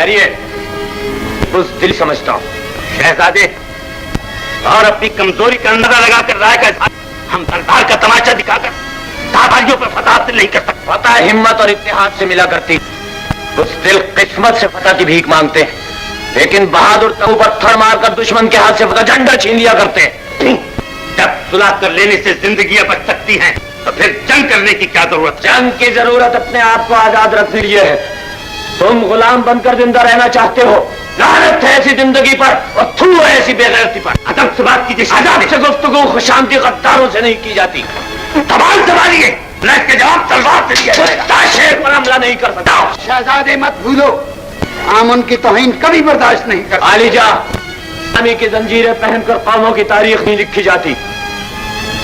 होशियारी है, बुज़दिल समझता हूँ। शहजादे, और अपनी कमजोरी का अंदाजा लगाकर राय का इज़हार हम सरदार का तमाशा दिखाकर दादारियों पर फतह हासिल नहीं कर सकते। फतह हिम्मत और इत्तेहाद से मिला करती, बुज़दिल किस्मत से फतह की भीख मांगते हैं, लेकिन बहादुर तबू पर थड़ मारकर दुश्मन के हाथ से फतह झंडा छीन लिया करते हैं। जब सुलह कर लेने से जिंदगियां बच सकती हैं, तो फिर जंग करने की क्या जरूरत? जंग की जरूरत अपने आप को आजाद रखने लिए है। तुम गुलाम बनकर जिंदा रहना चाहते हो, लानत है ऐसी जिंदगी पर और थू है ऐसी बेगैरती पर। अदब से बात कीजिए। आजाद से गुफ्तगू खुशामदी गद्दारों से नहीं की जाती। तमाम संभालिए, न इसके जवाब तलवार से दिया जाएगा। शेर पर हमला नहीं कर सकता। शहजादे मत भूलो, हम उनकी तौहीन कभी बर्दाश्त नहीं करते। आलिजा, गुलामी की जंजीरें पहनकर कौमों की तारीख नहीं लिखी जाती।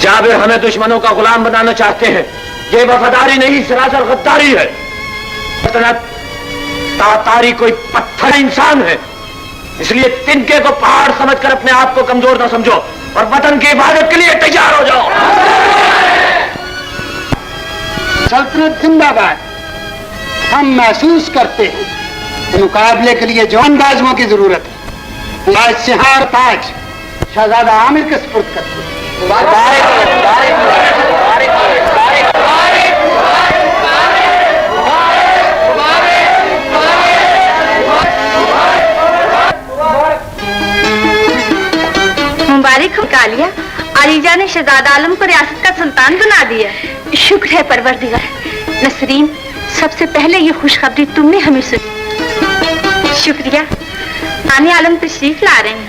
जाबिर हमें दुश्मनों का गुलाम बनाना चाहते हैं, ये वफादारी नहीं सरासर गद्दारी है। तातारी कोई पत्थर इंसान है, इसलिए तिनके को पहाड़ समझकर अपने आप को कमजोर न समझो और वतन की हिफाजत के लिए तैयार हो जाओ। सल्तनत जिंदाबाद। हम महसूस करते हैं कि मुकाबले के लिए जवान बाजुओं की जरूरत है। आज सिहार ताज शहजादा आमिर के सुपुर्द करते हैं। मुबारक हो कालिया, अलीजा ने शहजादा आलम को रियासत का सुल्तान बना दिया। शुक्र है परवरदिगार। नसरीन, सबसे पहले ये खुशखबरी तुमने हमें सुनी। शुक्रिया। रानी आलम तशरीफ ला रहे हैं।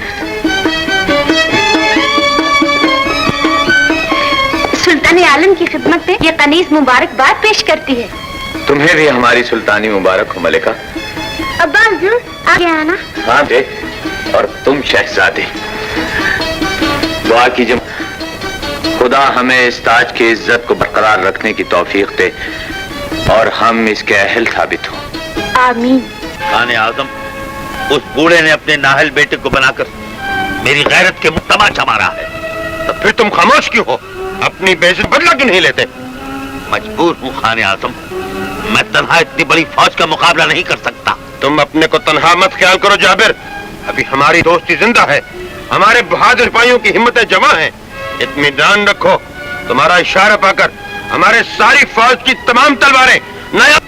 सुल्तान आलम की खिदमत में ये कनीज मुबारकबाद पेश करती है। तुम्हें भी हमारी सुल्तानी मुबारक हो मलिका। अब्बा हुजूर आगे आना। हाँ दे, और तुम शहजादे दुआ कीजिए खुदा हमें इस ताज की इज्जत को बरकरार रखने की तौफीक दे और हम इसके अहल साबित हो। आमीन। खाने आजम, उस बूढ़े ने अपने नाहल बेटे को बनाकर मेरी गैरत के मुंह तमाचा मारा है। तो फिर तुम खामोश क्यों हो? अपनी बेइज्जती बदला क्यों नहीं लेते? मजबूर हूँ खाने आजम, मैं तन्हा इतनी बड़ी फौज का मुकाबला नहीं कर सकता। तुम अपने को तन्हा मत ख्याल करो जाबिर, अभी हमारी दोस्ती जिंदा है, हमारे बहादुर सिपाहियों की हिम्मतें जमा हैं। इत्मीनान रखो, तुम्हारा इशारा पाकर हमारे सारी फौज की तमाम तलवारें नया।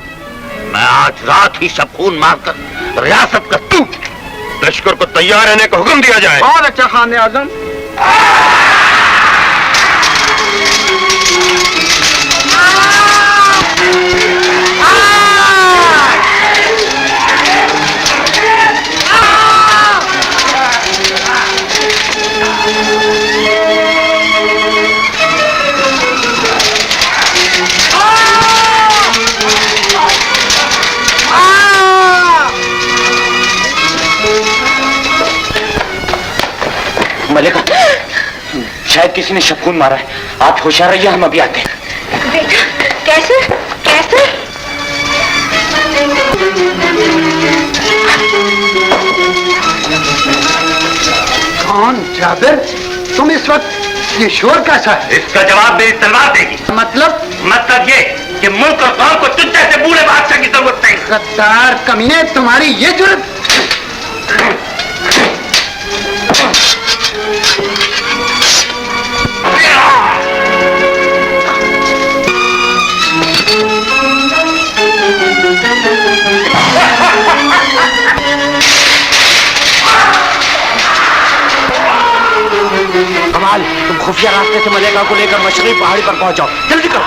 मैं आज रात ही सब खून मारकर रियासत का तू लश्कर को तैयार रहने का हुक्म दिया जाए। और अच्छा खाने आजम। मलिका, शायद किसी ने शफून मारा है, आप होशियार रहिए, हम अभी आते हैं। बेटा, कैसे कैसे? कौन जाबिर? तुम इस वक्त ये शोर कैसा है? इसका जवाब मेरी तलवार देगी। मतलब ये कि मुल्क और कौम को तुझ जैसे बूढ़े बादशाह की जरूरत नहीं। गद्दार कमीने, तुम्हारी ये जुर्रत। कमाल, तुम खुफिया रास्ते से मलेका को लेकर मशरकी पहाड़ी पर पहुंचाओ, जल्दी करो।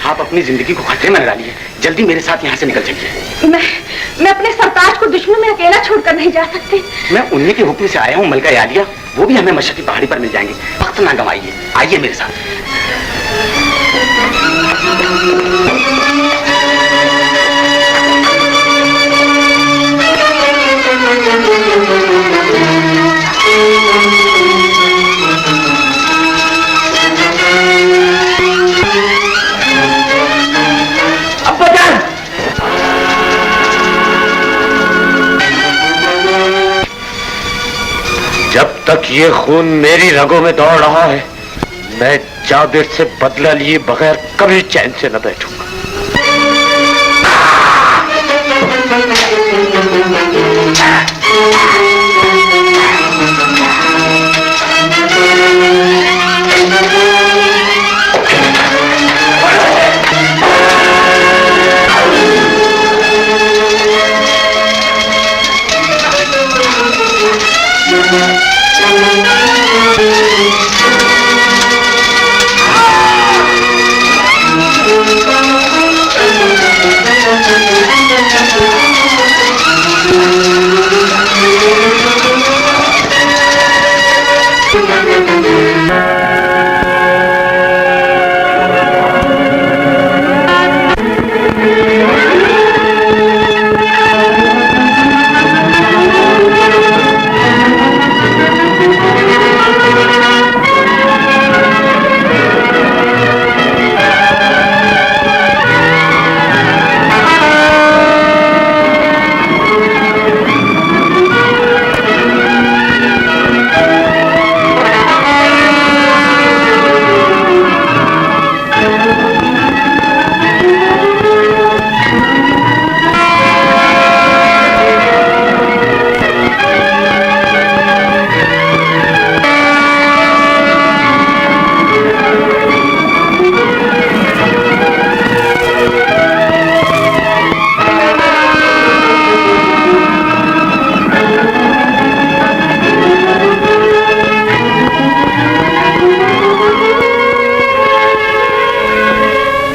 आप अपनी जिंदगी को खतरे में डालिए, जल्दी मेरे साथ यहाँ से निकल जाइए। मैं अपने सरताज को दुश्मन में अकेला छोड़कर नहीं जा सकती। मैं उन्हीं के हुक्म से आया हूँ मलका यादिया, वो भी हमें मशरकी पहाड़ी पर मिल जाएंगे। वक्त ना गंवाइए, आइए मेरे साथ। तक ये खून मेरी रगों में दौड़ रहा है, मैं जाबिर से बदला लिए बगैर कभी चैन से न बैठूंगा।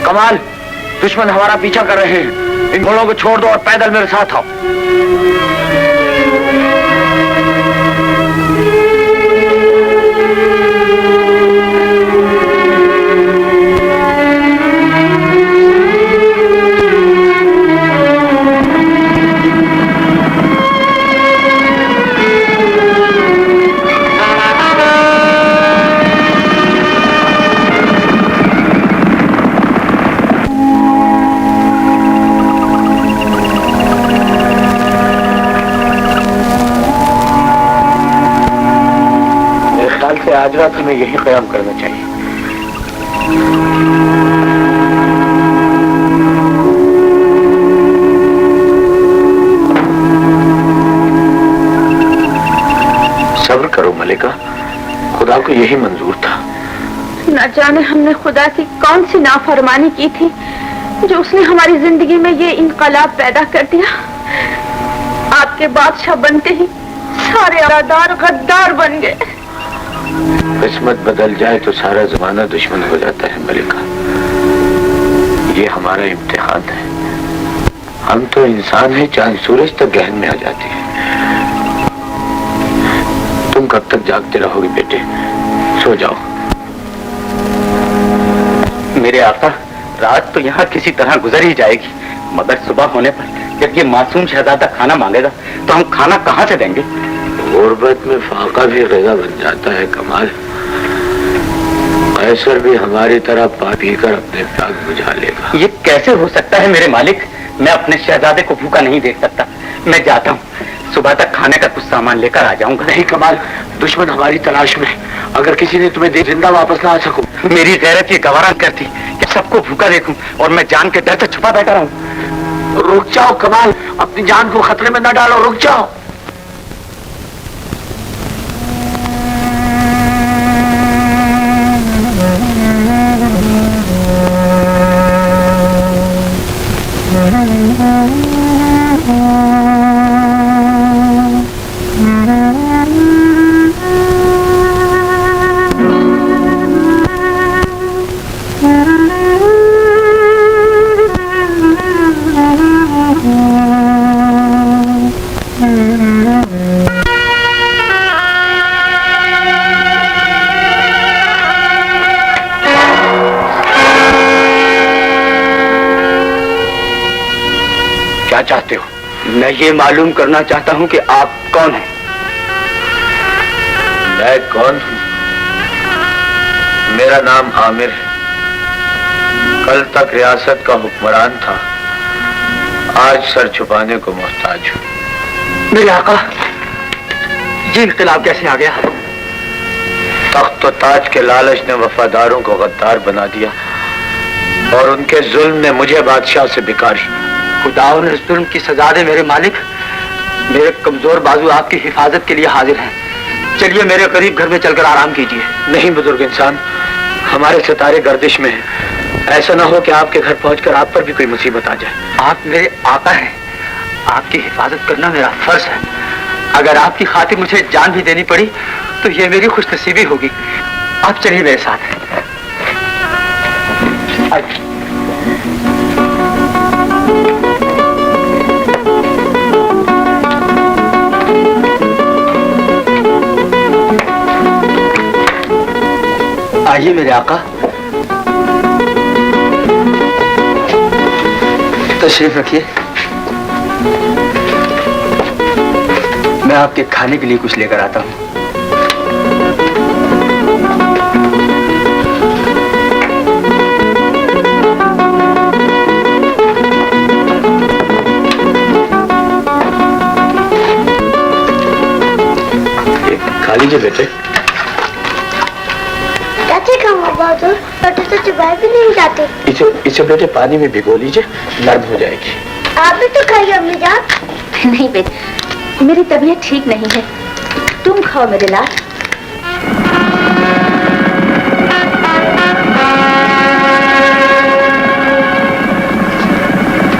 कमाल, दुश्मन हमारा पीछा कर रहे हैं। इन घोड़ों को छोड़ दो और पैदल मेरे साथ आओ। आज रात हमें यही क़याम करना चाहिए। सब्र करो मलिका, खुदा को यही मंजूर था। न जाने हमने खुदा की कौन सी नाफरमानी की थी जो उसने हमारी जिंदगी में ये इनकलाब पैदा कर दिया। आपके बादशाह बनते ही सारे आदार गद्दार बन गए। किस्मत बदल जाए तो सारा जमाना दुश्मन हो जाता है मलिका। ये हमारा इम्तिहान है। हम तो इंसान हैं, चांद सूरज तक गहन में आ जाते हैं। तुम कब तक जागते रहोगे बेटे? सो जाओ। मेरे आका, रात तो यहाँ किसी तरह गुजर ही जाएगी, मगर सुबह होने पर जब ये मासूम शहजादा खाना मांगेगा तो हम खाना कहाँ से देंगे? गुर्बत में फाका भी ग़िज़ा बन जाता है कमाल। कैसर भी हमारी तरह पा पी कर अपने प्याग बुझा लेगा। ये कैसे हो सकता है मेरे मालिक? मैं अपने शहजादे को भूखा नहीं देख सकता। मैं जाता हूँ, सुबह तक खाने का कुछ सामान लेकर आ जाऊंगा। नहीं कमाल, दुश्मन हमारी तलाश में। अगर किसी ने तुम्हें जिंदा वापस ना आ सकूं। मेरी गैरत ये गवारा करती कि सबको भूखा देखूं और मैं जान के डर से छुपा बैठा रहूं। रुक जाओ कमाल, अपनी जान को खतरे में न डालो, रुक जाओ। क्या चाहते हो? मैं ये मालूम करना चाहता हूँ कि आप कौन हैं? मैं कौन हूँ? मेरा नाम आमिर है। कल तक रियासत का हुक्मरान था, आज सर छुपाने को मोहताज हूँ। मेरे आका, ये इनकलाब कैसे आ गया? तख्त और ताज के लालच ने वफादारों को गद्दार बना दिया और उनके जुल्म ने मुझे बादशाह से बिकारी। खुदाओं ने जुल्म की सजा दे मेरे मालिक। मेरे कमजोर बाजू आपकी हिफाजत के लिए हाजिर हैं। चलिए मेरे करीब घर में चलकर आराम कीजिए। नहीं बुजुर्ग इंसान, हमारे सितारे गर्दिश में हैं। ऐसा ना हो कि आपके घर पहुंचकर आप पर भी कोई मुसीबत आ जाए। आप मेरे आका हैं, आपकी हिफाजत करना मेरा फर्ज है। अगर आपकी खातिर मुझे जान भी देनी पड़ी तो ये मेरी खुशनसीबी होगी। आप चलिए मेरे साथ। आइए मेरे आका, तशरीफ रखिए। मैं आपके खाने के लिए कुछ लेकर आता हूँ। खा लीजिए बेटे। कैसे खाऊंगा बहादुर? छोटे तो चबाए भी नहीं जाते। इसे बेटे पानी में भिगो लीजिए, नर्म हो जाएगी। आप भी तो खाइए अम्मी जान। नहीं बेटे, मेरी तबीयत ठीक नहीं है, तुम खाओ मेरे लाल।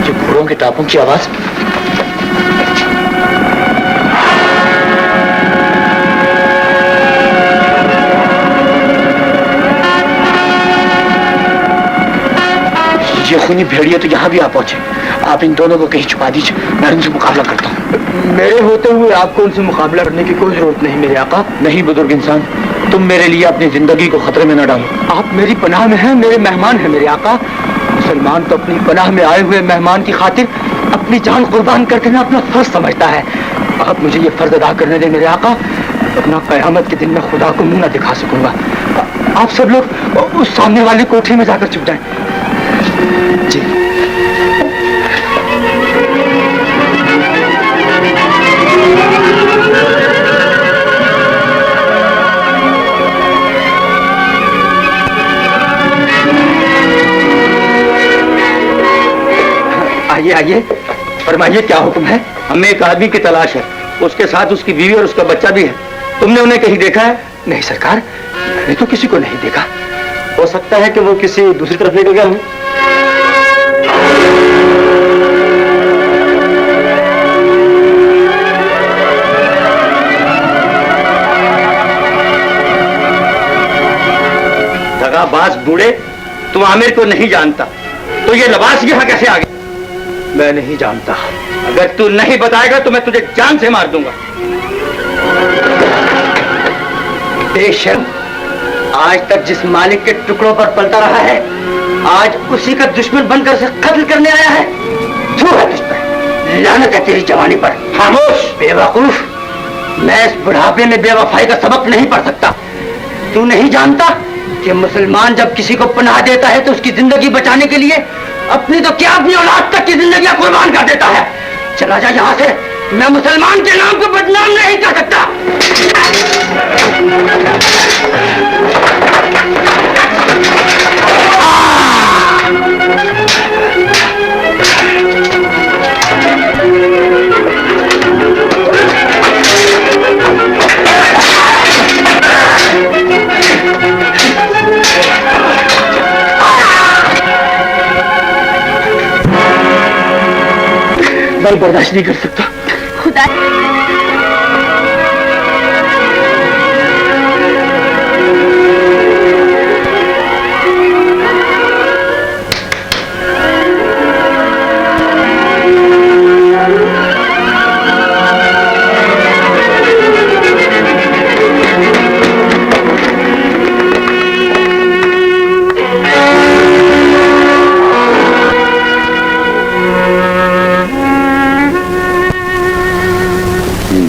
ये घोड़ों के टापों की आवाज। ये खूनी भेड़िए तो यहाँ भी आ पहुंचे। आप इन दोनों को कहीं छुपा दीजिए, मैं उनसे मुकाबला करता हूँ। मेरे होते हुए आपको उनसे मुकाबला करने की कोई जरूरत नहीं मेरे आका। नहीं बुजुर्ग इंसान, तुम मेरे लिए अपनी जिंदगी को खतरे में न डालो। आप मेरी पनाह में हैं, मेरे मेहमान हैं मेरे आका। मुसलमान तो अपनी पनाह में आए हुए मेहमान की खातिर अपनी जान कुर्बान कर देना अपना फर्ज समझता है। आप मुझे ये फर्ज अदा करने दें मेरे आका, अपना कयामत के दिन में खुदा को मुंह न दिखा सकूंगा। आप सब लोग उस सामने वाली कोठरी में जाकर छुप जाएं। जी आइए आइए, फरमाइए क्या हुक्म है? हमें एक आदमी की तलाश है, उसके साथ उसकी बीवी और उसका बच्चा भी है। तुमने उन्हें कहीं देखा है? नहीं सरकार, मैंने तो किसी को नहीं देखा। हो सकता है कि वो किसी दूसरी तरफ लेकर गया हो। दगाबाज बूढ़े, तुम आमिर को नहीं जानता तो ये लबास यहाँ कैसे आ गया? मैं नहीं जानता। अगर तू नहीं बताएगा तो मैं तुझे जान से मार दूंगा। बेशर्म, आज तक जिस मालिक के टुकड़ों पर पलता रहा है, आज उसी का दुश्मन बनकर उसे कत्ल करने आया है। थू है तुझ पर, लानत है तेरी जवानी पर। खामोश बेवकूफ, मैं इस बुढ़ापे में बेवफाई का सबक नहीं पढ़ सकता। तू नहीं जानता कि मुसलमान जब किसी को पनाह देता है तो उसकी जिंदगी बचाने के लिए अपनी तो क्या अपनी औलाद तक की जिंदगी कुर्बान कर देता है। चला जा यहाँ से, मैं मुसलमान के नाम को बदनाम नहीं कर सकता। मैं बर्दाश्त नहीं कर सकता। खुदा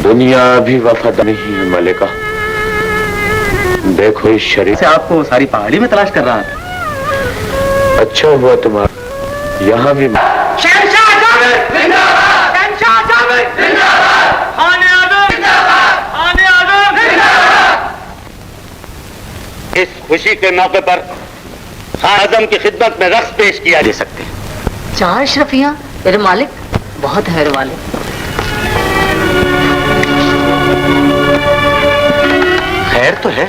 दुनिया अभी वफादार नहीं है मलिका। देखो इस शरीर से आपको सारी पहाड़ी में तलाश कर रहा था। अच्छा हुआ तुम्हारा यहाँ भी। खुशी के मौके पर खान आजम की खिदमत में रक्स पेश किया जा सकते हैं। 4 अशरफियां मेरे मालिक, बहुत है मेरे मालिक। खैर तो है,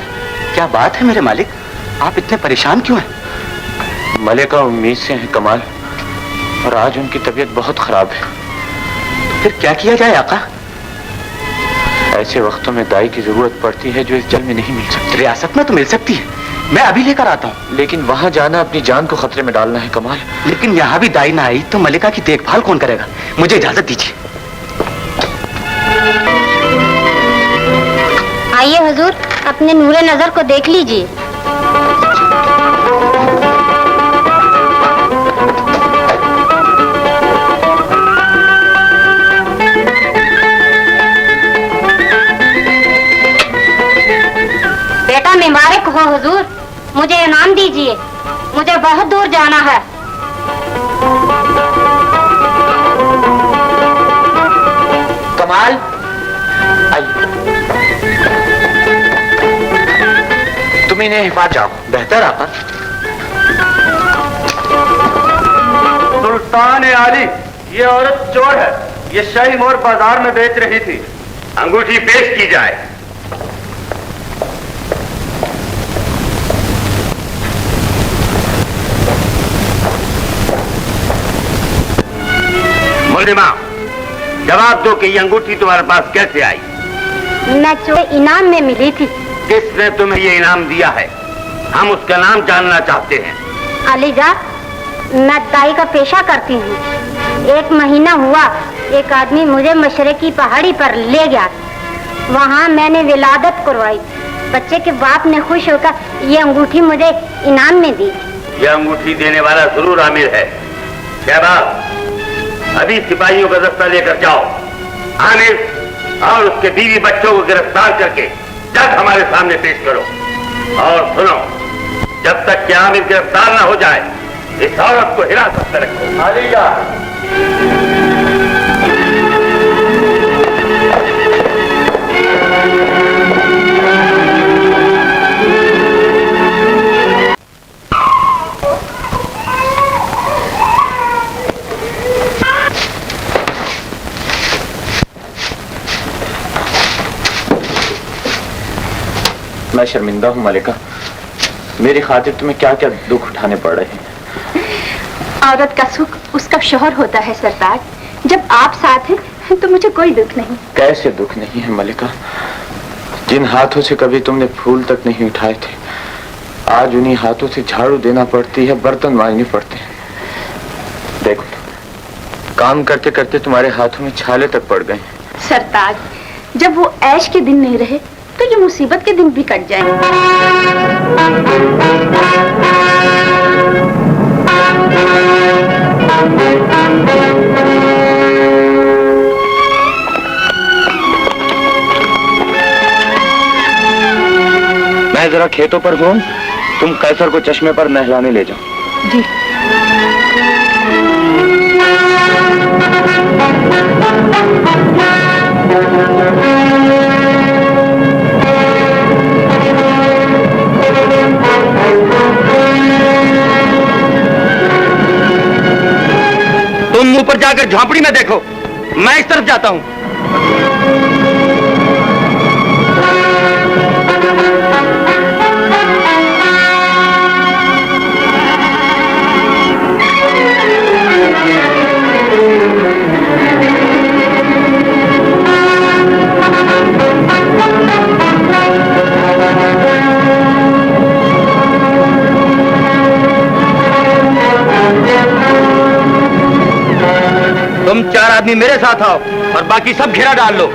क्या बात है मेरे मालिक, आप इतने परेशान क्यों हैं? मलिका उम्मीद से हैं कमाल, और आज उनकी तबीयत बहुत खराब है। फिर क्या किया जाए आका? ऐसे वक्तों में दाई की जरूरत पड़ती है जो इस जल में नहीं मिल सकती। रियासत में तो मिल सकती है, मैं अभी लेकर आता हूँ। लेकिन वहां जाना अपनी जान को खतरे में डालना है कमाल। लेकिन यहाँ भी दाई ना आई तो मलिका की देखभाल कौन करेगा? मुझे इजाजत दीजिए। आइए हुजूर, अपने नूरे नजर को देख लीजिए। बेटा मुबारक हो हुजूर, मुझे इनाम दीजिए, मुझे बहुत दूर जाना है। कमाल तुम इन्हें हिफाजत जाओ। बेहतर आका। सुल्तान आली, ये औरत चोर है, ये शाही मोर बाजार में बेच रही थी। अंगूठी पेश की जाए। मुल्जिमा, जवाब दो कि ये अंगूठी तुम्हारे पास कैसे आई? मैं चोर इनाम में मिली थी। किसने तुम्हें ये इनाम दिया है? हम उसका नाम जानना चाहते हैं। अलीजा, मैं दाई का पेशा करती हूँ। 1 महीना हुआ एक आदमी मुझे मशरकी पहाड़ी पर ले गया। वहाँ मैंने विलादत करवाई। बच्चे के बाप ने खुश होकर ये अंगूठी मुझे इनाम में दी। ये अंगूठी देने वाला जरूर आमिर है। शहबाज, अभी सिपाहियों का दस्ता लेकर जाओ। आमिर और उसके बीवी बच्चों को गिरफ्तार करके जल्द हमारे सामने पेश करो। और सुनो, जब तक कि आमिर गिरफ्तार ना हो जाए, इस औरत को हिरासत में रखो। आलिया, मैं शर्मिंदा हूँ मलिका, मेरी खातिर तुम्हें क्या क्या दुख उठाने पड़ रहे हैं। औरत का सुख उसका शौहर होता है सरताज। जब आप साथ हैं तो मुझे कोई दुख नहीं। कैसे दुख नहीं है मलिका? जिन हाथों से कभी तुमने फूल तक नहीं उठाए थे, आज उन्हीं हाथों से झाड़ू देना पड़ती है, बर्तन मांजने पड़ते हैं। देखो, काम करते करते तुम्हारे हाथों में छाले तक पड़ गए। सरताज, जब वो ऐश के दिन नहीं रहे तो ये मुसीबत के दिन भी कट जाएंगे। मैं जरा खेतों पर हूँ, तुम कैसर को चश्मे पर नहलाने ले जाओ। जी। तुम ऊपर जाकर झोंपड़ी में देखो, मैं इस तरफ जाता हूँ। तुम 4 आदमी मेरे साथ आओ और बाकी सब घेरा डाल लो।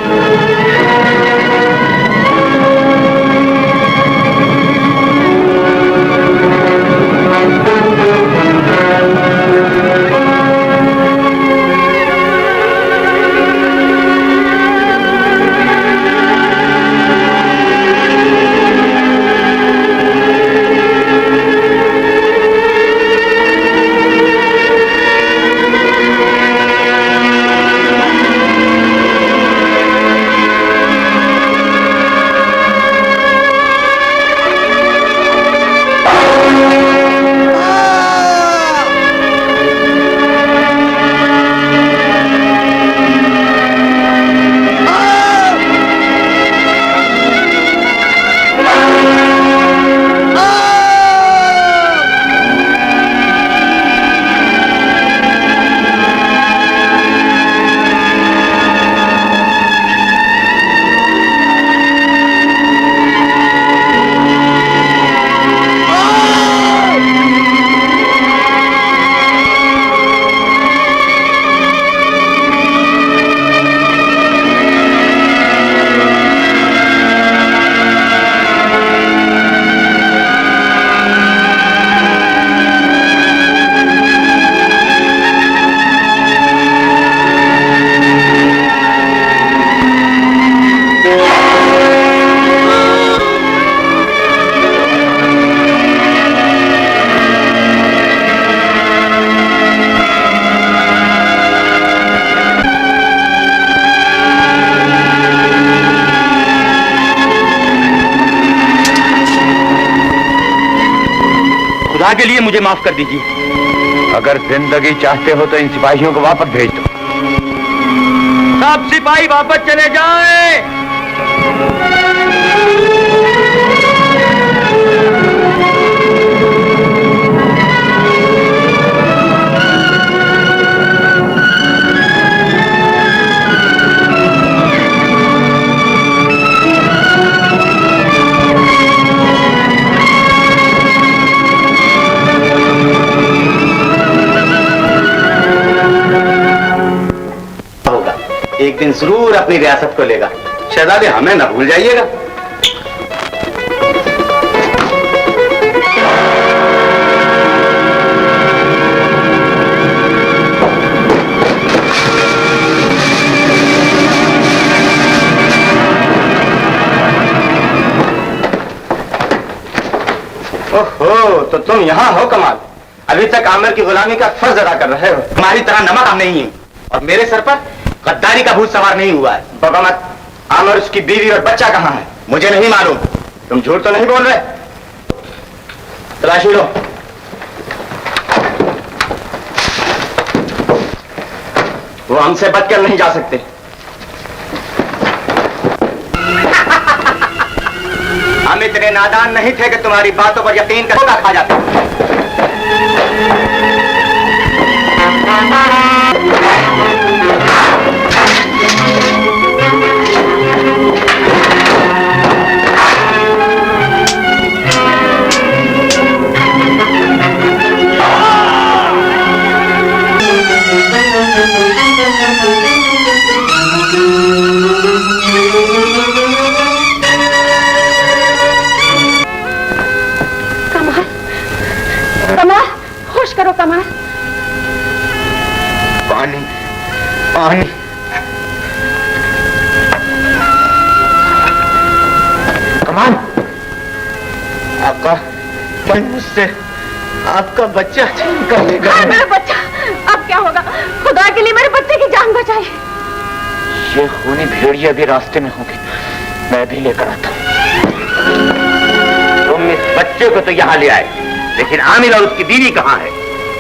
खुदा के लिए मुझे माफ कर दीजिए। अगर जिंदगी चाहते हो तो इन सिपाहियों को वापस भेज दो। सब सिपाही वापस चले जाएं। एक दिन जरूर अपनी रियासत को लेगा। शहजादे हमें ना भूल जाइएगा। ओहो, तो तुम यहाँ हो कमाल। अभी तक आमिर की गुलामी का फर्ज अदा कर रहे हो। तुम्हारी तरह नमक नहीं है और मेरे सर पर गद्दारी का भूत सवार नहीं हुआ है। बाबा मत, आमिर, उसकी बीवी और बच्चा कहाँ है? मुझे नहीं मालूम। तुम झूठ तो नहीं बोल रहे? तलाशी लो। वो हमसे बचकर नहीं जा सकते। हम इतने नादान नहीं थे कि तुम्हारी बातों पर यकीन कर खा जाते। कमाल, होश करो कमाल। पानी, पानी। कमाल, आपका मुझसे आपका बच्चा छीन कर ले गया। मेरा बच्चा, अब क्या होगा? खुदा के लिए मेरे बच्चे की जान बचाइए। ये खूनी भेड़िया भी रास्ते में होंगे, मैं भी लेकर आता हूँ। तुम इस बच्चे को तो यहाँ ले आए, लेकिन आमिर और उसकी बीवी कहाँ है?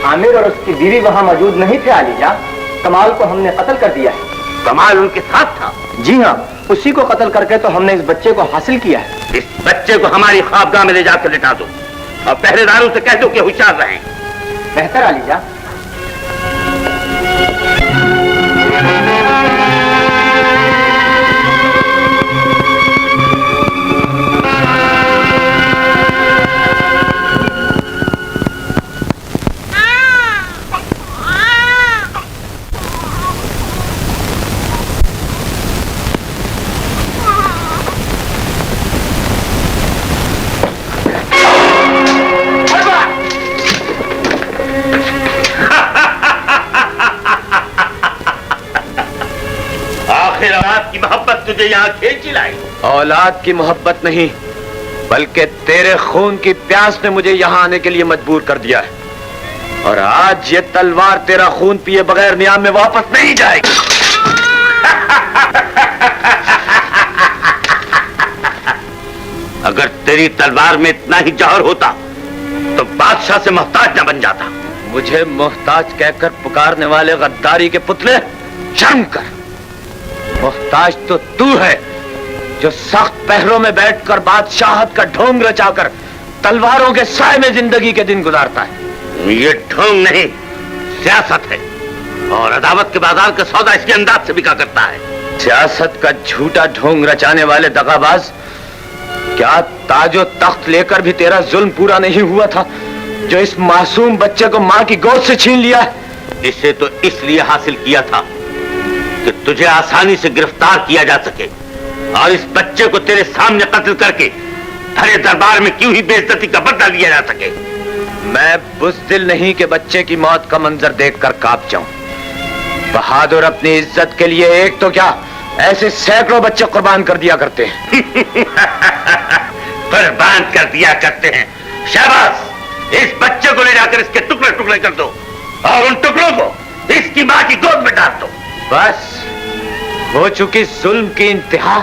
आमिर और उसकी बीवी वहाँ मौजूद नहीं थे आलीजा। कमाल को हमने कत्ल कर दिया है। कमाल उनके साथ था? जी हाँ, उसी को कत्ल करके तो हमने इस बच्चे को हासिल किया है। इस बच्चे को हमारी ख्वाबगाह में ले जाकर लिटा दो और पहरेदारों से कह दो कि होशियार रहें। बेहतर आलीजा। औलाद की मोहब्बत तुझे यहाँ खींच लाई। औलाद की मोहब्बत नहीं, बल्कि तेरे खून की प्यास ने मुझे यहाँ आने के लिए मजबूर कर दिया है। और आज ये तलवार तेरा खून पिए बगैर नियाम में वापस नहीं जाएगी। अगर तेरी तलवार में इतना ही जौहर होता तो बादशाह से मोहताज न बन जाता। मुझे मोहताज कहकर पुकारने वाले गद्दारी के पुतले, शर्म कर। मोहताज तो तू है जो सख्त पहरों में बैठकर बादशाहत का ढोंग रचाकर तलवारों के साए में जिंदगी के दिन गुजारता है। ये ढोंग नहीं, सियासत है और अदावत के बाजार का सौदा इसके अंदाज से बिका करता है। सियासत का झूठा ढोंग रचाने वाले दगाबाज, क्या ताजो तख्त लेकर भी तेरा जुल्म पूरा नहीं हुआ था जो इस मासूम बच्चे को मां की गोद से छीन लिया है? इसे तो इसलिए हासिल किया था कि तुझे आसानी से गिरफ्तार किया जा सके और इस बच्चे को तेरे सामने कत्ल करके हरे दरबार में क्यों ही बेइज्जती का बदला लिया जा सके। मैं बुज़दिल नहीं कि बच्चे की मौत का मंजर देखकर कांप जाऊं। बहादुर अपनी इज्जत के लिए एक तो क्या, ऐसे सैकड़ों बच्चे कुर्बान कर दिया करते हैं। कुर्बान कर दिया करते हैं? शाबाश, इस बच्चे को ले जाकर इसके टुकड़े टुकड़े कर दो और उन टुकड़ों को इसकी मां की गोद में डाल दो। बस हो चुकी जुल्म की इंतहा।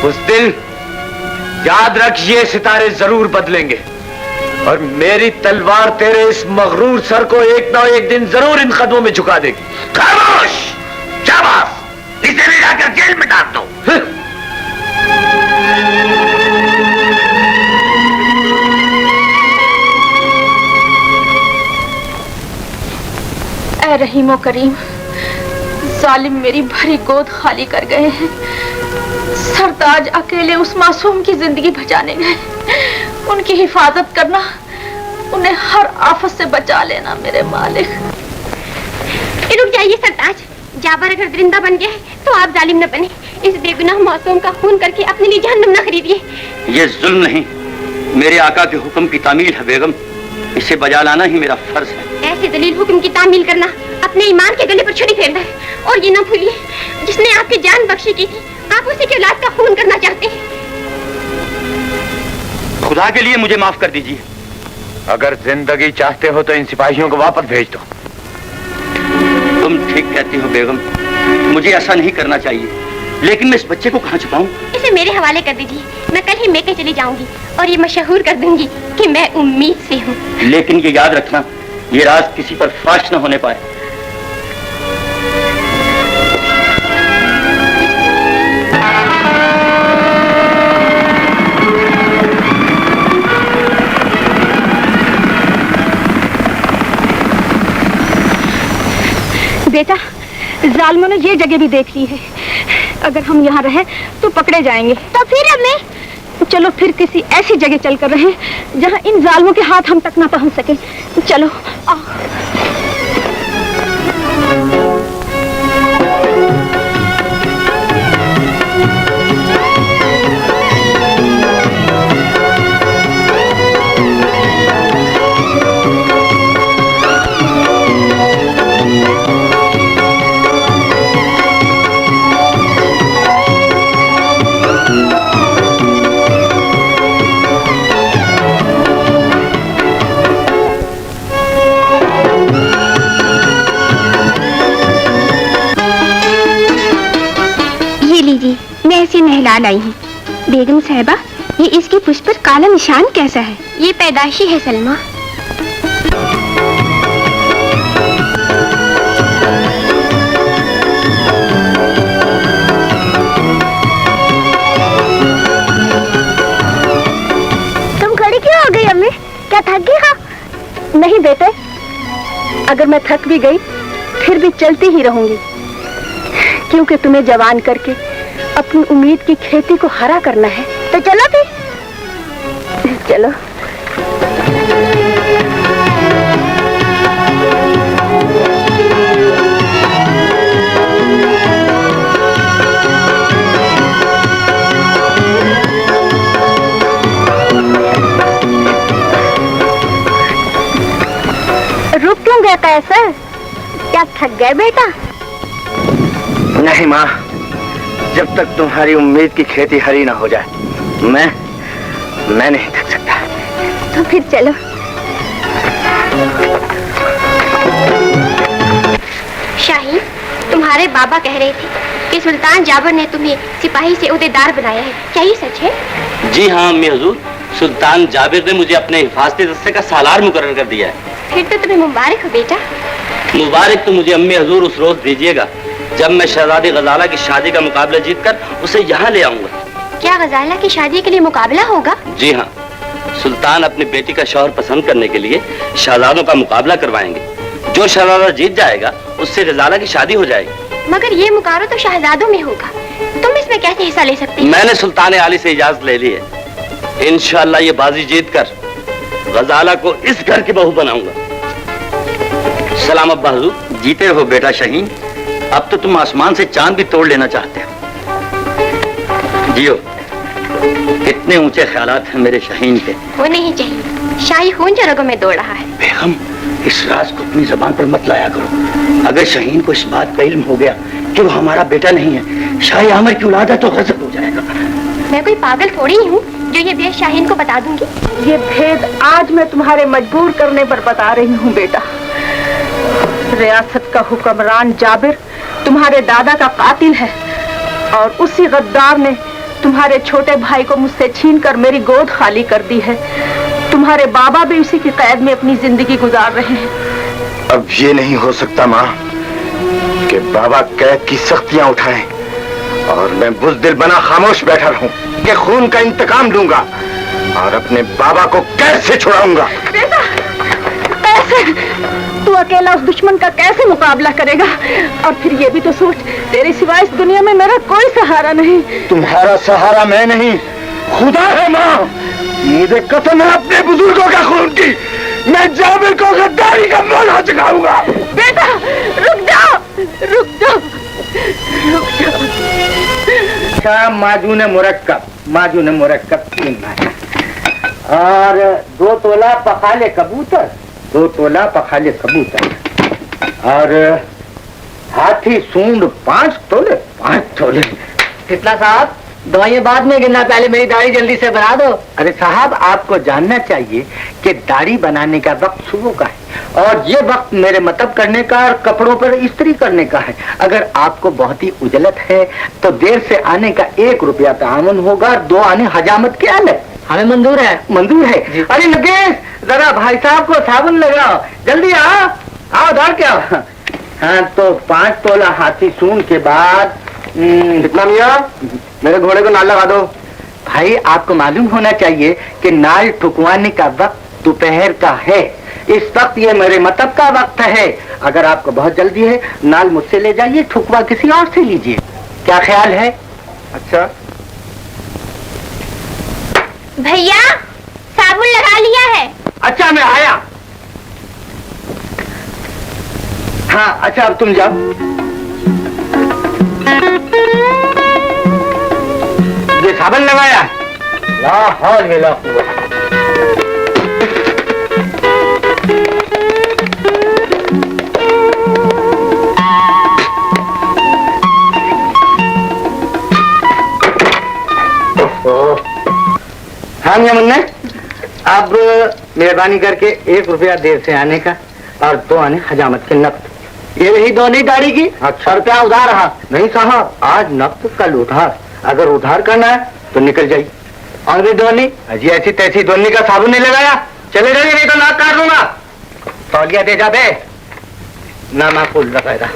उस दिन याद रख, ये सितारे जरूर बदलेंगे और मेरी तलवार तेरे इस मगरूर सर को एक ना एक दिन जरूर इन कदमों में झुका देगी। खामोश! शाबाश! इसे ले जाकर जेल में डाल दो। ऐ रहीम ओ करीम, जालिम मेरी भरी गोद खाली कर गए हैं। सरताज अकेले उस मासूम की जिंदगी बचाने गए। उनकी हिफाजत करना, उन्हें हर आफत से बचा लेना मेरे मालिक। रुक जाइए सरताज, जाबर अगर जिंदा बन गया है तो आप जालिम न बने। इस बेगुनाह मासूम का खून करके अपने लिए जहन्नम न खरीदिए। ये जुल्म नहीं, मेरे आका के हुक्म की तामील है बेगम। इसे बजा लाना ही मेरा फर्ज है। ऐसे दलील हुक्म की तामील करना अपने ईमान के गले पर छुरी फेरना है। और ये ना भूलिए, जिसने आपकी जान बख्शी की थी, आप उसी की औलाद का खून करना चाहते हैं। खुदा के लिए मुझे माफ कर दीजिए। अगर जिंदगी चाहते हो तो इन सिपाहियों को वापस भेज दो। तुम ठीक कहती हो बेगम, मुझे ऐसा नहीं करना चाहिए, लेकिन मैं इस बच्चे को कहाँ छुपाऊं? इसे मेरे हवाले कर दीजिए। मैं कल ही मेके चली जाऊंगी और ये मशहूर कर दूंगी कि मैं उम्मीद से हूँ। लेकिन ये याद रखना, ये राज किसी पर फाश न होने पाए। बेटा, जालिमों ने ये जगह भी देख ली है। अगर हम यहाँ रहे तो पकड़े जाएंगे। तो फिर हमें चलो फिर किसी ऐसी जगह चलकर रहे जहाँ इन जालिमों के हाथ हम तक ना पहुँच सके। चलो आओ। मैं इसे नहला लाई हूँ। बेगम साहिबा, ये इसकी पुष्प पर काला निशान कैसा है? ये पैदाइशी है सलमा। तुम खड़ी क्यों हो गई अम्मी? क्या थक गई हो? नहीं बेटे, अगर मैं थक भी गई फिर भी चलती ही रहूंगी, क्योंकि तुम्हें जवान करके अपनी उम्मीद की खेती को हरा करना है। तो चलो फिर। चलो। रुक क्यों गया कैसर? क्या थक गए बेटा? नहीं माँ, जब तक तुम्हारी उम्मीद की खेती हरी ना हो जाए मैं नहीं थक सकता। तो फिर चलो। शाही, तुम्हारे बाबा कह रहे थे कि सुल्तान जाबर ने तुम्हें सिपाही से उहदेदार बनाया है, क्या ये सच है? जी हाँ अम्मी हुजूर, सुल्तान जाबिर ने मुझे अपने हिफाजती दस्ते का सालार मुकर्रर कर दिया है। फिर तो तुम्हें मुबारक हो बेटा। मुबारक तो मुझे अम्मी हुजूर उस रोज दीजिएगा जब मैं शहजादी गजाला की शादी का मुकाबला जीतकर उसे यहाँ ले आऊंगा। क्या गजाला की शादी के लिए मुकाबला होगा? जी हाँ, सुल्तान अपनी बेटी का शौहर पसंद करने के लिए शहजादों का मुकाबला करवाएंगे। जो शहजादा जीत जाएगा उससे गजाला की शादी हो जाएगी। मगर ये मुकाबला तो शहजादों में होगा, तुम इसमें कैसे हिस्सा ले सकते हो? मैंने सुल्तान आली से इजाजत ले ली है। इंशाअल्लाह ये बाजी जीत कर गजाला को इस घर की बहू बनाऊंगा। सलाम अब्बा हुजूर। जीते हो बेटा शाहीन, अब तो तुम आसमान से चांद भी तोड़ लेना चाहते हो। जियो, कितने ऊंचे ख्यालात हैं मेरे शाहीन के। होने ही चाहिए, शाही खून जो रगों में दौड़ रहा है। बेगम, इस राज को अपनी जबान पर मत लाया करो। अगर शाहीन को इस बात का इल्म हो गया कि वो हमारा बेटा नहीं है, शाही आमिर की औलाद है, तो गजब हो जाएगा। मैं कोई पागल थोड़ी ही हूँ जो ये भेद शाहीन को बता दूंगी। ये भेद आज मैं तुम्हारे मजबूर करने पर बता रही हूँ बेटा। रियासत का हुक्मरान जाबिर तुम्हारे दादा का कातिल है और उसी गद्दार ने तुम्हारे छोटे भाई को मुझसे छीनकर मेरी गोद खाली कर दी है। तुम्हारे बाबा भी उसी की कैद में अपनी जिंदगी गुजार रहे हैं। अब ये नहीं हो सकता माँ कि बाबा कैद की सख्तियां उठाएं और मैं बुज़दिल बना खामोश बैठा रहूं कि खून का इंतकाम लूंगा और अपने बाबा को कैद से छुड़ाऊंगा। बेटा, कैसे? तू अकेला उस दुश्मन का कैसे मुकाबला करेगा? और फिर ये भी तो सोच, तेरे सिवाय इस दुनिया में मेरा कोई सहारा नहीं। तुम्हारा सहारा मैं नहीं, खुदा है माँ। मुझे कसम है अपने बुजुर्गों का खून की, मैं जाबिर को गद्दारी का मोल चुकाऊंगा। बेटा रुक जाओ, रुक जाओ, रुक जाओ। अच्छा, माजून मुरक्कब सुनना है और 2 तोला पखाले कबूतर, 2 तोला पखाले कबूतर और हाथी सूंड 5 तोले, 5 तोले। कितना साहब? दवाइयाँ बाद में गिनना, पहले मेरी दाढ़ी जल्दी से बना दो। अरे साहब, आपको जानना चाहिए कि दाढ़ी बनाने का वक्त सुबह का है और ये वक्त मेरे मतलब करने का और कपड़ों पर इस्त्री करने का है। अगर आपको बहुत ही उजलत है तो देर से आने का 1 रुपया तामन होगा, 2 आने हजामत के अलग। हमें मंजूर है। मंजूर है। अरे नगेश, जरा भाई साहब को साबुन लगाओ, जल्दी आओ, आओ धर के आओ। हाँ, तो 5 तोला हाथी सूंड के बाद कितना मियां? मेरे घोड़े को नाल लगा दो। भाई, आपको मालूम होना चाहिए कि नाल ठुकवाने का वक्त दोपहर का है। इस वक्त ये मेरे मतलब का वक्त है। अगर आपको बहुत जल्दी है, नाल मुझसे ले जाइए, ठुकवा किसी और से लीजिए। क्या ख्याल है? अच्छा भैया, साबुन लगा लिया है। अच्छा, मैं आया। हाँ अच्छा, अब तुम जाओ। ये साबुन लगाया? ला हौल वला कुव्वत। हाँ मियां मुन्ने, अब मेहरबानी करके 1 रुपया देर से आने का और 2 आने हजामत के नकद। ये रही दोनों गाड़ी की। अच्छा, रुपया उधार रहा? नहीं साहब, आज नकद कल उधार। अगर उधार करना है तो निकल जाइए। और भी दोनी अजी ऐसी तैसी दोनी का साबुन नहीं लगाया, चले जाइए नहीं तो नाक काट दूंगा। तौलिया दे जा बे, ना माकूल रखेगा।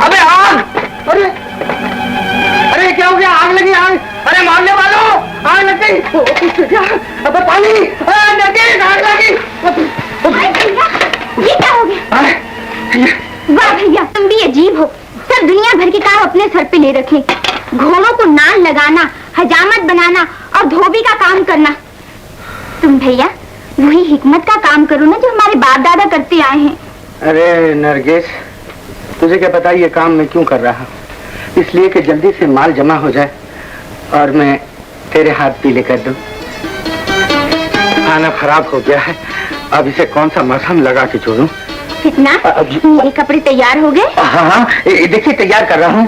अबे आग! अरे अरे क्या हो गया? आग लगी, आग! अरे मारने वालों, आग लग गई! अब पानी! आग लगी! ये क्या हो गया? वाह भैया, तुम भी अजीब हो। सब दुनिया भर के काम अपने सर पे ले रखे। घोड़ों को नाल लगाना, हजामत बनाना और धोबी का काम करना। तुम भैया वही हिकमत का काम करो ना जो हमारे बाप दादा करते आए हैं। अरे नरगिस, तुझे क्या पता ये काम मैं क्यों कर रहा हूँ? इसलिए कि जल्दी से माल जमा हो जाए और मैं तेरे हाथ पीले कर दूं। खाना खराब हो गया है, अब इसे कौन सा मरहम लगा के छोड़ूं? कितना? मेरे कपड़े तैयार हो गए? हाँ हाँ, देखिए तैयार कर रहा हूँ,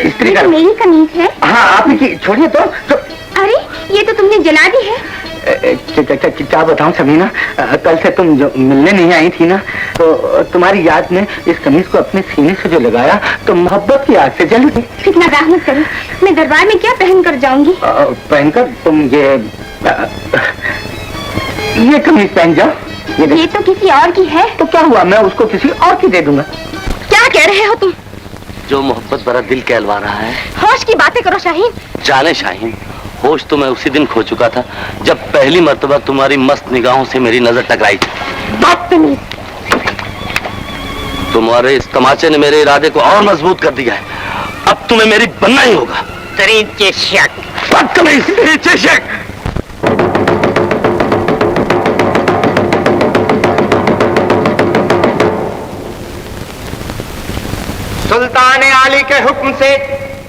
इस्त्री कर। मेरी कमीज है। हाँ, आप ही छोड़िए तो। अरे ये तो तुमने जला दी है। क्या बताऊं समीना, कल से तुम जो मिलने नहीं आई थी ना, तो तुम्हारी याद में इस कमीज को अपने सीने से जो लगाया तो मोहब्बत की आग से जल गई। कितना रहमत करो, मैं दरबार में क्या पहन कर जाऊंगी? पहनकर तुम ये कमीज पहन जाओ। ये तो किसी और की है। तो क्या हुआ, मैं उसको किसी और की दे दूंगा। क्या कह रहे हो तुम? जो मोहब्बत भरा दिल कहलवा रहा है। होश की बातें करो शाहीन। जाने शाहीन, होश तो मैं उसी दिन खो चुका था जब पहली मर्तबा तुम्हारी मस्त निगाहों से मेरी नजर टकराई थी। तुम्हारे इस तमाचे ने मेरे इरादे को और मजबूत कर दिया है। अब तुम्हें मेरी बनना ही होगा। सुल्तान आली के हुक्म से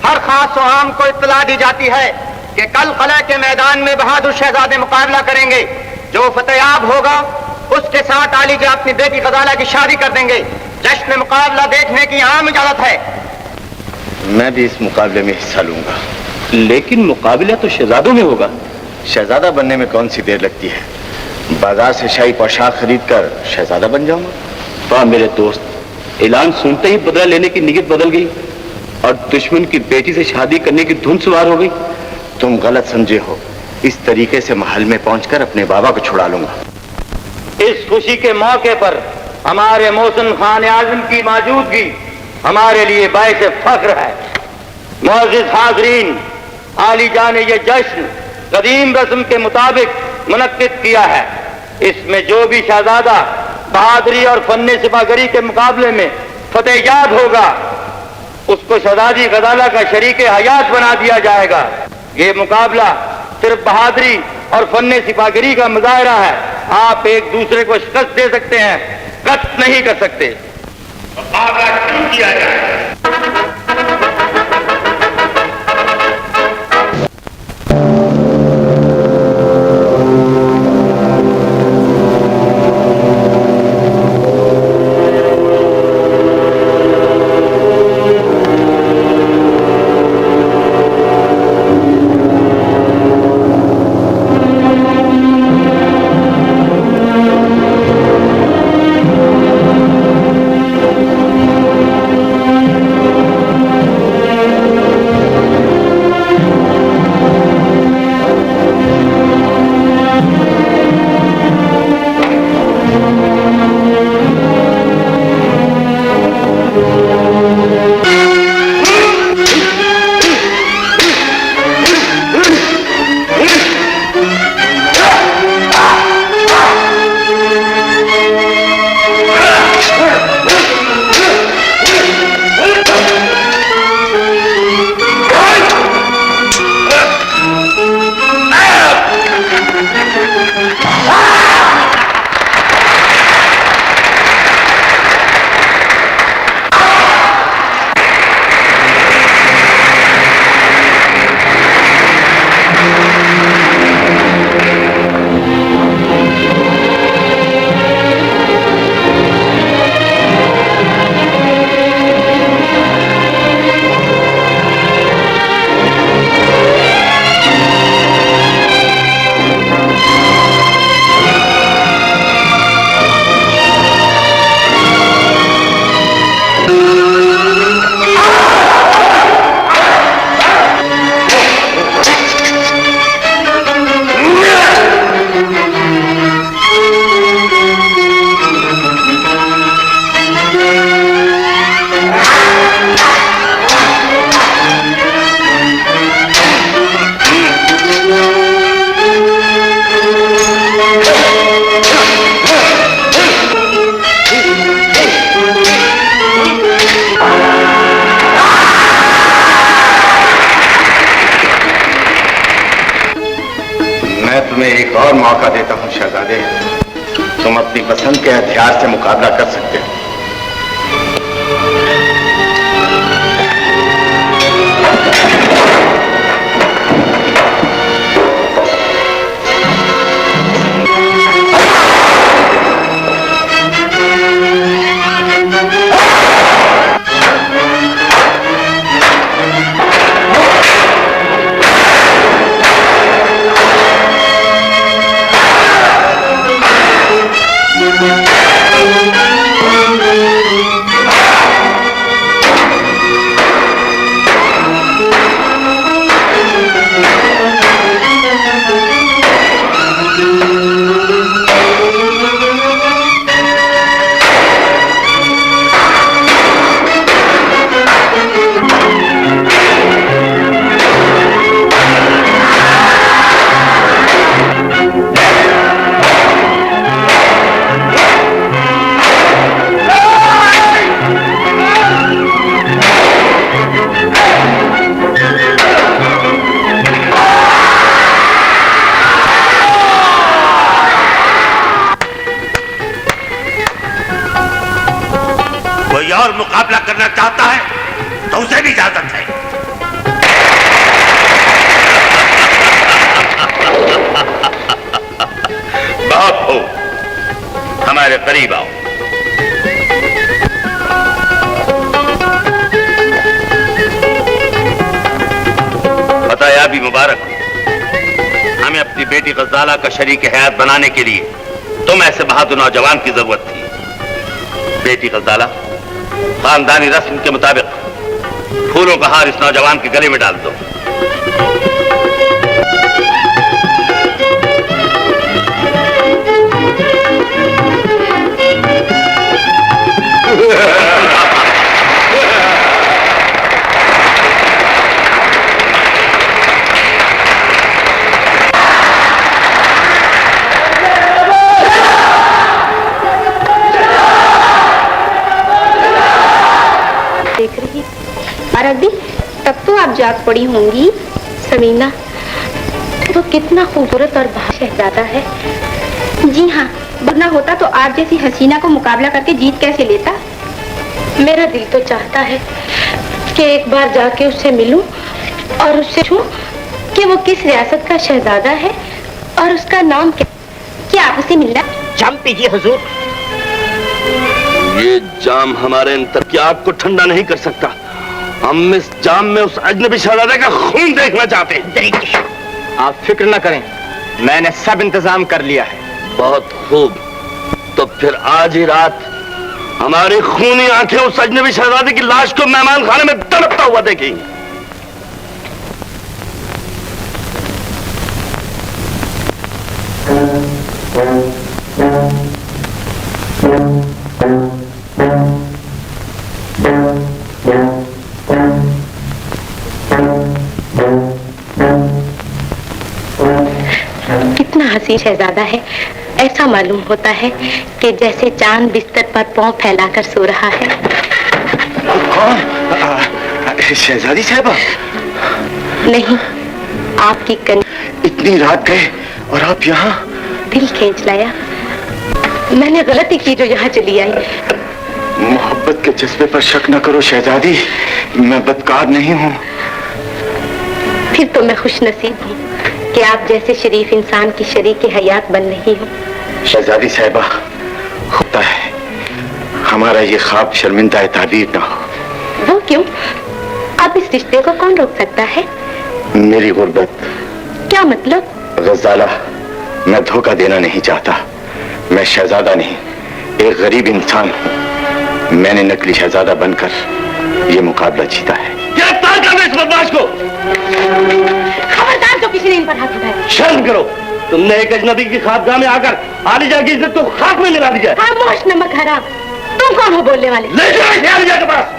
हर खास व आम को इत्तला दी जाती है कि कल कला के मैदान में बहादुर शहजादे मुकाबला करेंगे। जो फतेयाब होगा उसके साथ आली जी अपनी बेटी गजाला की शादी कर देंगे। जश्न मुकाबला देखने की आम इजाजत है। मैं भी इस मुकाबले में हिस्सा लूंगा। लेकिन मुकाबला तो शहजादों में होगा। शहजादा बनने में कौन सी देर लगती है? बाजार से शाही पोशाक खरीद कर शहजादा बन जाऊंगा। वाह मेरे दोस्त, ऐलान सुनते ही बदला लेने की नीयत बदल गई और दुश्मन की बेटी से शादी करने की धुन सवार हो गई। तुम गलत समझे हो। इस तरीके से महल में पहुंचकर अपने बाबा को छुड़ा लूंगा। इस खुशी के मौके पर हमारे मोहसिन खान आजम की मौजूदगी हमारे लिए बाइस फख्र है। मुअज़्ज़िज़ हाज़रीन, आली जान ने यह जश्न कदीम रस्म के मुताबिक मुनक्किद किया है। इसमें जो भी शहजादा बहादुरी और फन्ने सिपागरी के मुकाबले में फतेह याद होगा उसको शहजादी गजाला का शरीक हयात बना दिया जाएगा। ये मुकाबला सिर्फ बहादुरी और फन्ने सिपागरी का मुजाहरा है। आप एक दूसरे को शिकस्त दे सकते हैं, कत्ल नहीं कर सकते। मुकाबला शुरू किया जाए। एक और मौका देता हूं शहजादे, तुम अपनी पसंद के हथियार से मुकाबला कर सकते हो। और मुकाबला करना चाहता है तो उसे भी इजाजत है। बाप हो, हमारे करीब आओ। बताया भी मुबारक, हमें अपनी बेटी गजाला का शरीक हयात बनाने के लिए तुम ऐसे बहादुर नौजवान की जरूरत थी। बेटी गजाला, खानदानी रस्म के मुताबिक फूलों का हार इस नौजवान के गले में डाल दो। अब जाग पड़ी होंगी। समीना, वो कितना खूबसूरत और शहजादा है। जी हाँ, वरना होता तो आप जैसी हसीना को मुकाबला करके जीत कैसे लेता। मेरा दिल तो चाहता है कि एक बार जाके उससे मिलूं और उससे पूछूं कि वो किस रियासत का शहजादा है और उसका नाम क्या आप उसे मिलना। जाम पीजिए हुजूर। ये जाम हमारे अंतर की आग को ठंडा नहीं कर सकता। हम इस जाम में उस अजनबी शहजादे का खून देखना चाहते हैं। आप फिक्र न करें, मैंने सब इंतजाम कर लिया है। बहुत खूब, तो फिर आज ही रात हमारी खूनी आंखें उस अजनबी शहजादे की लाश को मेहमान खाने में तड़पता हुआ देखेंगी। कितना हसीन शहजादा है। ऐसा मालूम होता है कि जैसे चांद बिस्तर पर पांव फैलाकर सो रहा है। कौन? शहजादी साहिबा? नहीं, आपकी इतनी रात गए और आप यहाँ? दिल खींच लाया। मैंने गलती की जो यहाँ चली आई। मोहब्बत के जज्बे पर शक न करो शहजादी, मैं बदकार नहीं हूँ। फिर तो मैं खुश नसीब हूँ कि आप जैसे शरीफ इंसान की शरीक हयात बन रही हो। शहजादी साहिबा, होता है हमारा ये ख्वाब शर्मिंदा ताबीर ना हो। वो क्यों? अब इस रिश्ते को कौन रोक सकता है? मेरी गुर्बत। क्या मतलब? गजाला, मैं धोखा देना नहीं चाहता। मैं शहजादा नहीं, एक गरीब इंसान हूँ। मैंने नकली शहजादा बनकर ये मुकाबला जीता है। गिरफ्तार करो इस बदमाश को। खबरदार जो किसी ने इन पर हाथ उठाया। शर्म करो, तुमने एक अजनबी की ख्वाबगाह में आकर आलिजा की इज्जत को खाक में मिला दिया। खामोश नमक हराम, तुम कौन हो बोलने वाले? ले जाओ आलिजा के पास।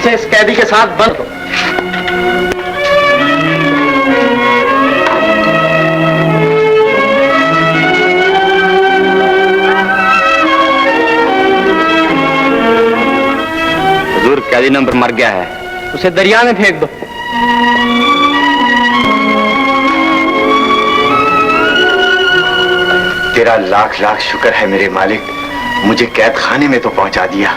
इस कैदी के साथ बंद हो। हुजूर, कैदी नंबर मर गया है, उसे दरिया में फेंक दो। तेरा लाख लाख शुक्र है मेरे मालिक, मुझे कैद खाने में तो पहुंचा दिया।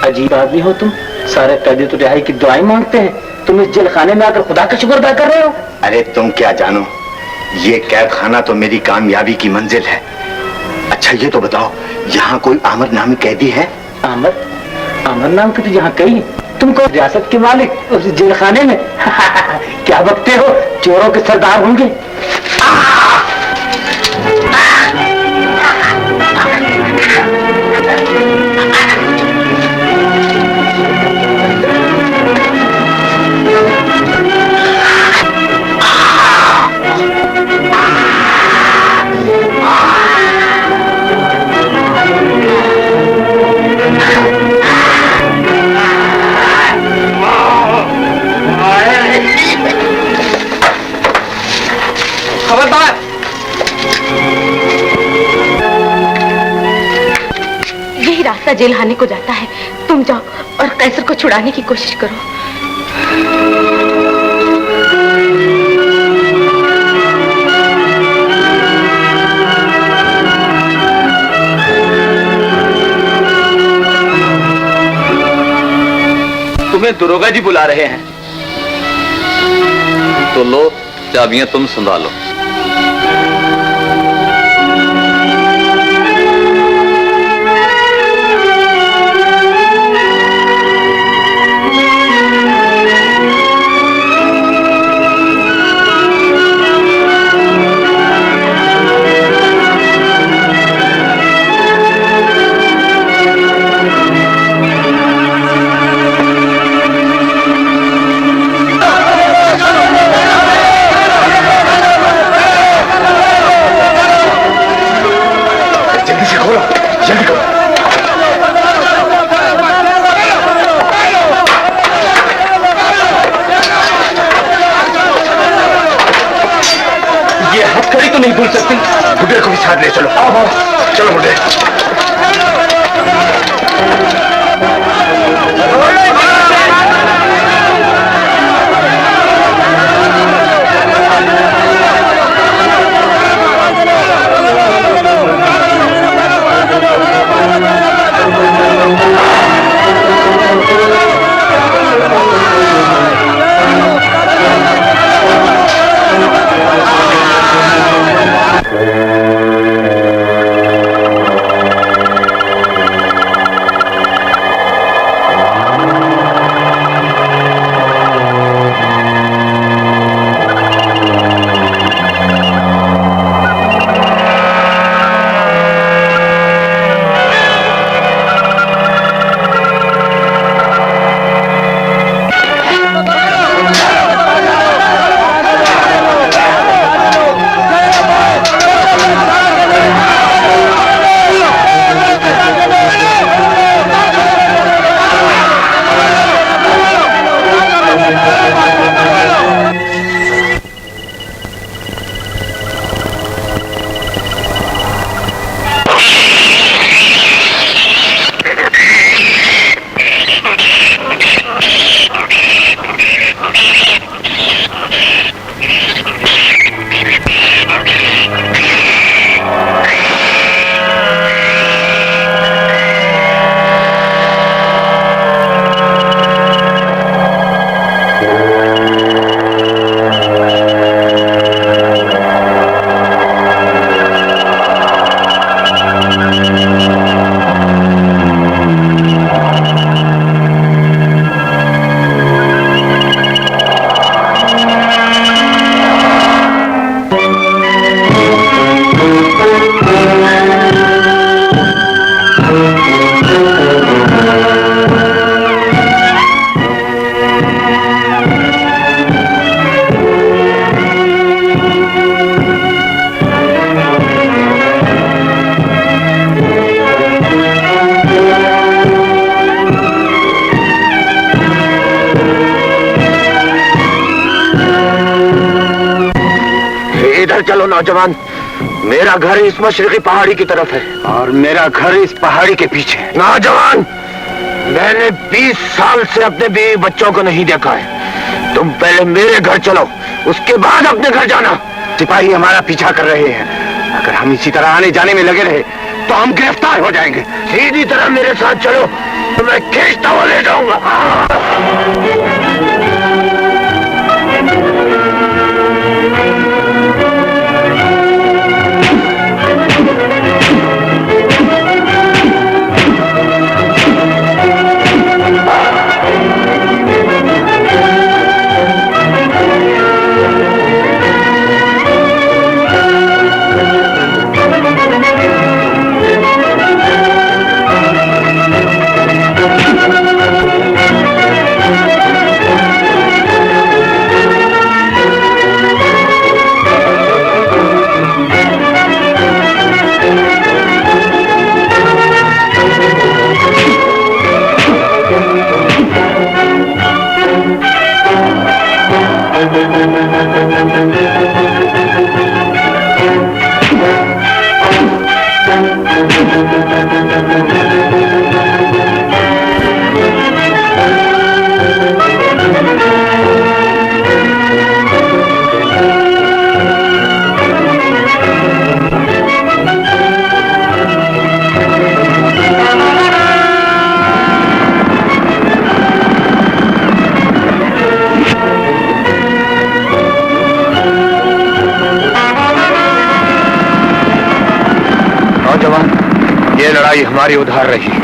अजीब आदमी हो तुम, सारे कैदी तो रिहाई की दुआएं मांगते हैं, तुम इस जेल खाने में आकर खुदा का शुक्र अदा कर रहे हो। अरे तुम क्या जानो, ये कैद खाना तो मेरी कामयाबी की मंजिल है। अच्छा ये तो बताओ, यहाँ कोई आमर नामी कैदी है? आमर? आमर नाम के तो यहाँ कई। तुमको रियासत के मालिक उस जेल खाने में क्या बकते हो, चोरों के सरदार होंगे। यही रास्ता जेल खाने को जाता है। तुम जाओ और कैसर को छुड़ाने की कोशिश करो। तुम्हें दरोगा जी बुला रहे हैं। तो लो चाबियां, तुम संभालो। ये हथकड़ी तो नहीं भूल सकती। बुढ़े को भी साथ ले चलो। चलो बुढ़े। चलो नौजवान, मेरा घर इस मशरकी पहाड़ी की तरफ है और मेरा घर इस पहाड़ी के पीछे। नौजवान, मैंने 20 साल से अपने बीवी बच्चों को नहीं देखा है। तुम पहले मेरे घर चलो, उसके बाद अपने घर जाना। सिपाही हमारा पीछा कर रहे हैं। अगर हम इसी तरह आने जाने में लगे रहे तो हम गिरफ्तार हो जाएंगे। सीधी तरह मेरे साथ चलो तो मैं खींचता हुआ ले जाऊंगा। ये लड़ाई हमारी उधार रही।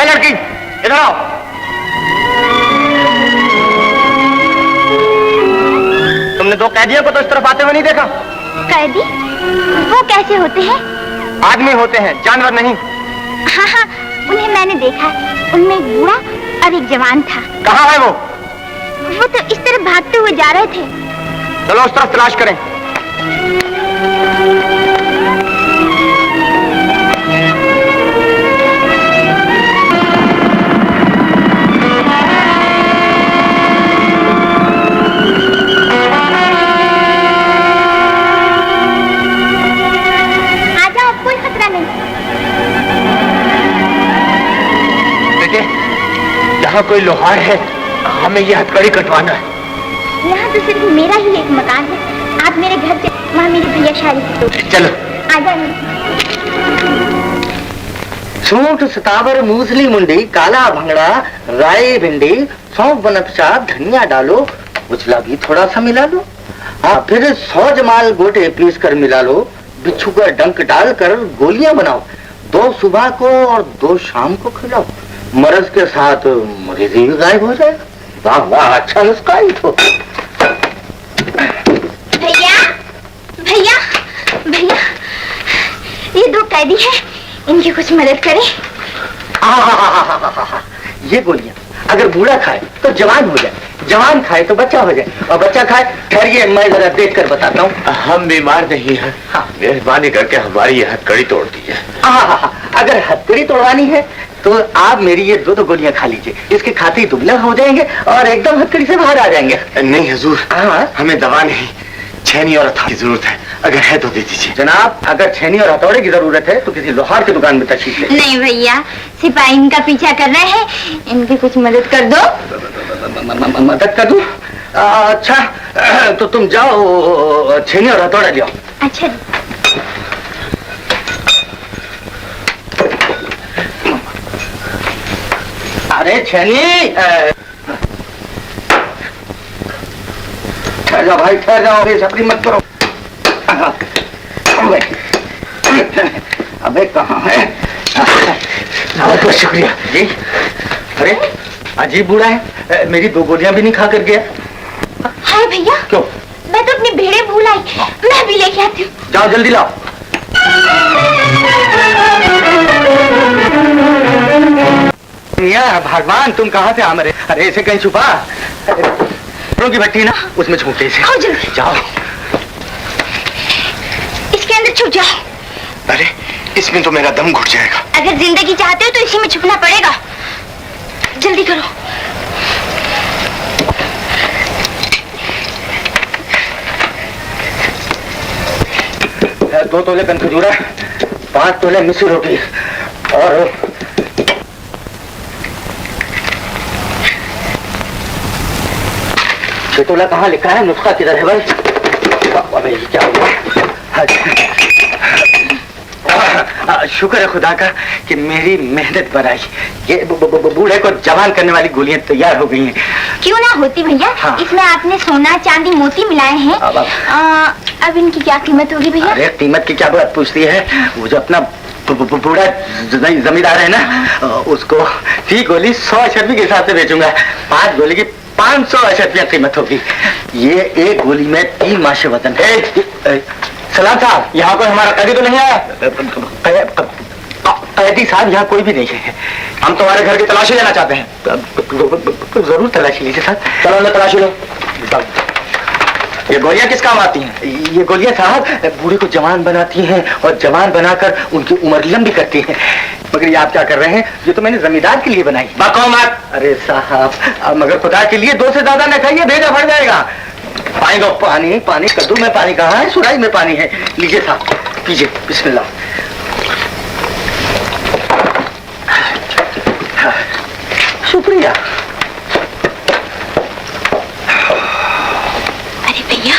लड़की इधर आओ। तुमने दो कैदियों को तो इस तरफ आते हुए नहीं देखा? कैदी? वो कैसे होते हैं? आदमी होते हैं, जानवर नहीं। हाँ हाँ, उन्हें मैंने देखा। उनमें एक बूढ़ा और एक जवान था। कहाँ है वो? वो तो इस तरफ भागते हुए जा रहे थे। चलो उस तरफ तलाश करें। यहाँ कोई लोहार है, हमें ये हथकड़ी कटवाना है। यहाँ तो सिर्फ मेरा ही एक मकान है। आप मेरे घर से वहाँ मेरी भैया शादी। चलो आ जाए। सूंठ सतावर मूसली मुंडी काला भंगड़ा राई भिंडी सौंफ बनपचाप धनिया डालो, उजला भी थोड़ा सा मिला लो, फिर 100 जमाल गोटे पीस कर मिला लो, बिच्छू का डंक डालकर गोलियां बनाओ, 2 सुबह को और 2 शाम को खिलाओ, मर्ज के साथ मरीजी भी गायब हो जाए। वाह वाह, अच्छा नुस्खा ही तो। भैया भैया भैया, ये 2 कैदी हैं, इनकी कुछ मदद करें। ये गोलियां अगर बूढ़ा खाए तो जवान हो जाए, जवान खाए तो बच्चा हो जाए, और बच्चा खाए, ठहरिए मैं जरा देख कर बताता हूँ। हम बीमार नहीं हैं। हाँ। मेहरबानी करके हमारी यह हथकड़ी तोड़ दीजिए। अगर हथकड़ी तोड़वानी है तो आप मेरी ये 2 गोलियां खा लीजिए, इसके खाते ही दुबला हो जाएंगे और एकदम हथकड़ी से बाहर आ जाएंगे। नहीं हुजूर, हमें दवा नहीं, छेनी और हथौड़े की जरूरत है, अगर है तो दे दीजिए। जनाब, अगर छेनी और हथौड़े की जरूरत है तो किसी लोहार की दुकान में तशरीफ ले। नहीं भैया, सिपाही इनका पीछा कर रहे हैं, इनकी कुछ मदद कर दो। मदद कर दूं? अच्छा तो तुम जाओ छेनी और हथौड़ा ले आओ। अच्छा। अरे छेनी, ठहर जाओ भाई, ठहर जाओ, बेसब्री मत करो। अबे कहाँ है? बहुत शुक्रिया जी। अरे अजीब बूढ़ा है, मेरी 2 गोलियां भी नहीं खा कर गया। हाय भैया, क्यों? मैं तो अपने भेड़े भूल आई, मैं भी लेके आती हूँ। जाओ जल्दी लाओ। भगवान, तुम कहाँ से आ मरे? अरे इसे कहीं छुपा, की भट्टी ना, उसमें छुपे इसे। जाओ, इसके अंदर छुप जाओ। अरे इसमें तो मेरा दम घुट जाएगा। अगर जिंदगी चाहते हो तो इसी में छुपना पड़ेगा, जल्दी करो। 2 तोले कनखजूरा, 5 तोले मिस्सी रोटी और 6 तोला कहाँ लिखा है? नुस्खा किधर है भाई? अबे ये क्या हुआ? शुक्र है खुदा का कि मेरी मेहनत पर आई, ये बूढ़े को जवान करने वाली गोलियां तैयार हो गई हैं। क्यों ना होती भैया? हाँ। इसमें आपने सोना चांदी मोती मिलाए हैं। अब इनकी क्या कीमत होगी भैया? अरे कीमत की क्या बात पूछती है, वो जो अपना बूढ़ा जमींदार है ना, उसको 3 गोली 100 अशर्फी के हिसाब से बेचूंगा। 5 गोली की 500 अशर्फियाँ कीमत होगी। ये 1 गोली में 3 माशे वतन है। सलाम साहब, यहाँ कोई हमारा कैदी तो नहीं आया? कैदी साहब यहाँ कोई भी नहीं है। हम तुम्हारे घर की तलाशी लेना चाहते हैं। जरूर तलाशी लीजिए साहब। चलो ना तलाशी लो। ये गोलियां किस काम आती हैं? ये गोलियां साहब बूढ़े को जवान बनाती हैं और जवान बनाकर उनकी उम्र लंबी करती हैं। मगर ये आप क्या कर रहे हैं? ये तो मैंने जमींदार के लिए बनाई। बको मत। अरे साहब, मगर खुदा के लिए 2 से ज्यादा न खाइए, भेजा भर जाएगा। पानी दो। पानी? पानी कद्दू में पानी कहाँ है? सुराई में पानी है। लीजिए साहब, पीजिए। बिस्मिल्लाह। शुक्रिया। अरे भैया,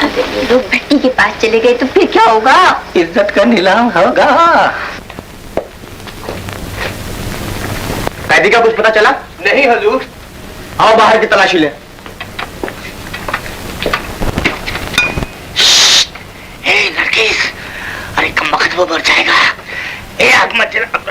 अब लोग भट्टी कैदी के पास चले गए तो फिर क्या होगा? इज्जत का नीलाम होगा। कैदी का कुछ पता चला? नहीं हजूर। आओ बाहर की तलाशी ले। नरगिस, अरे कम वक्त वो मर जाएगा। ए आग मत जला।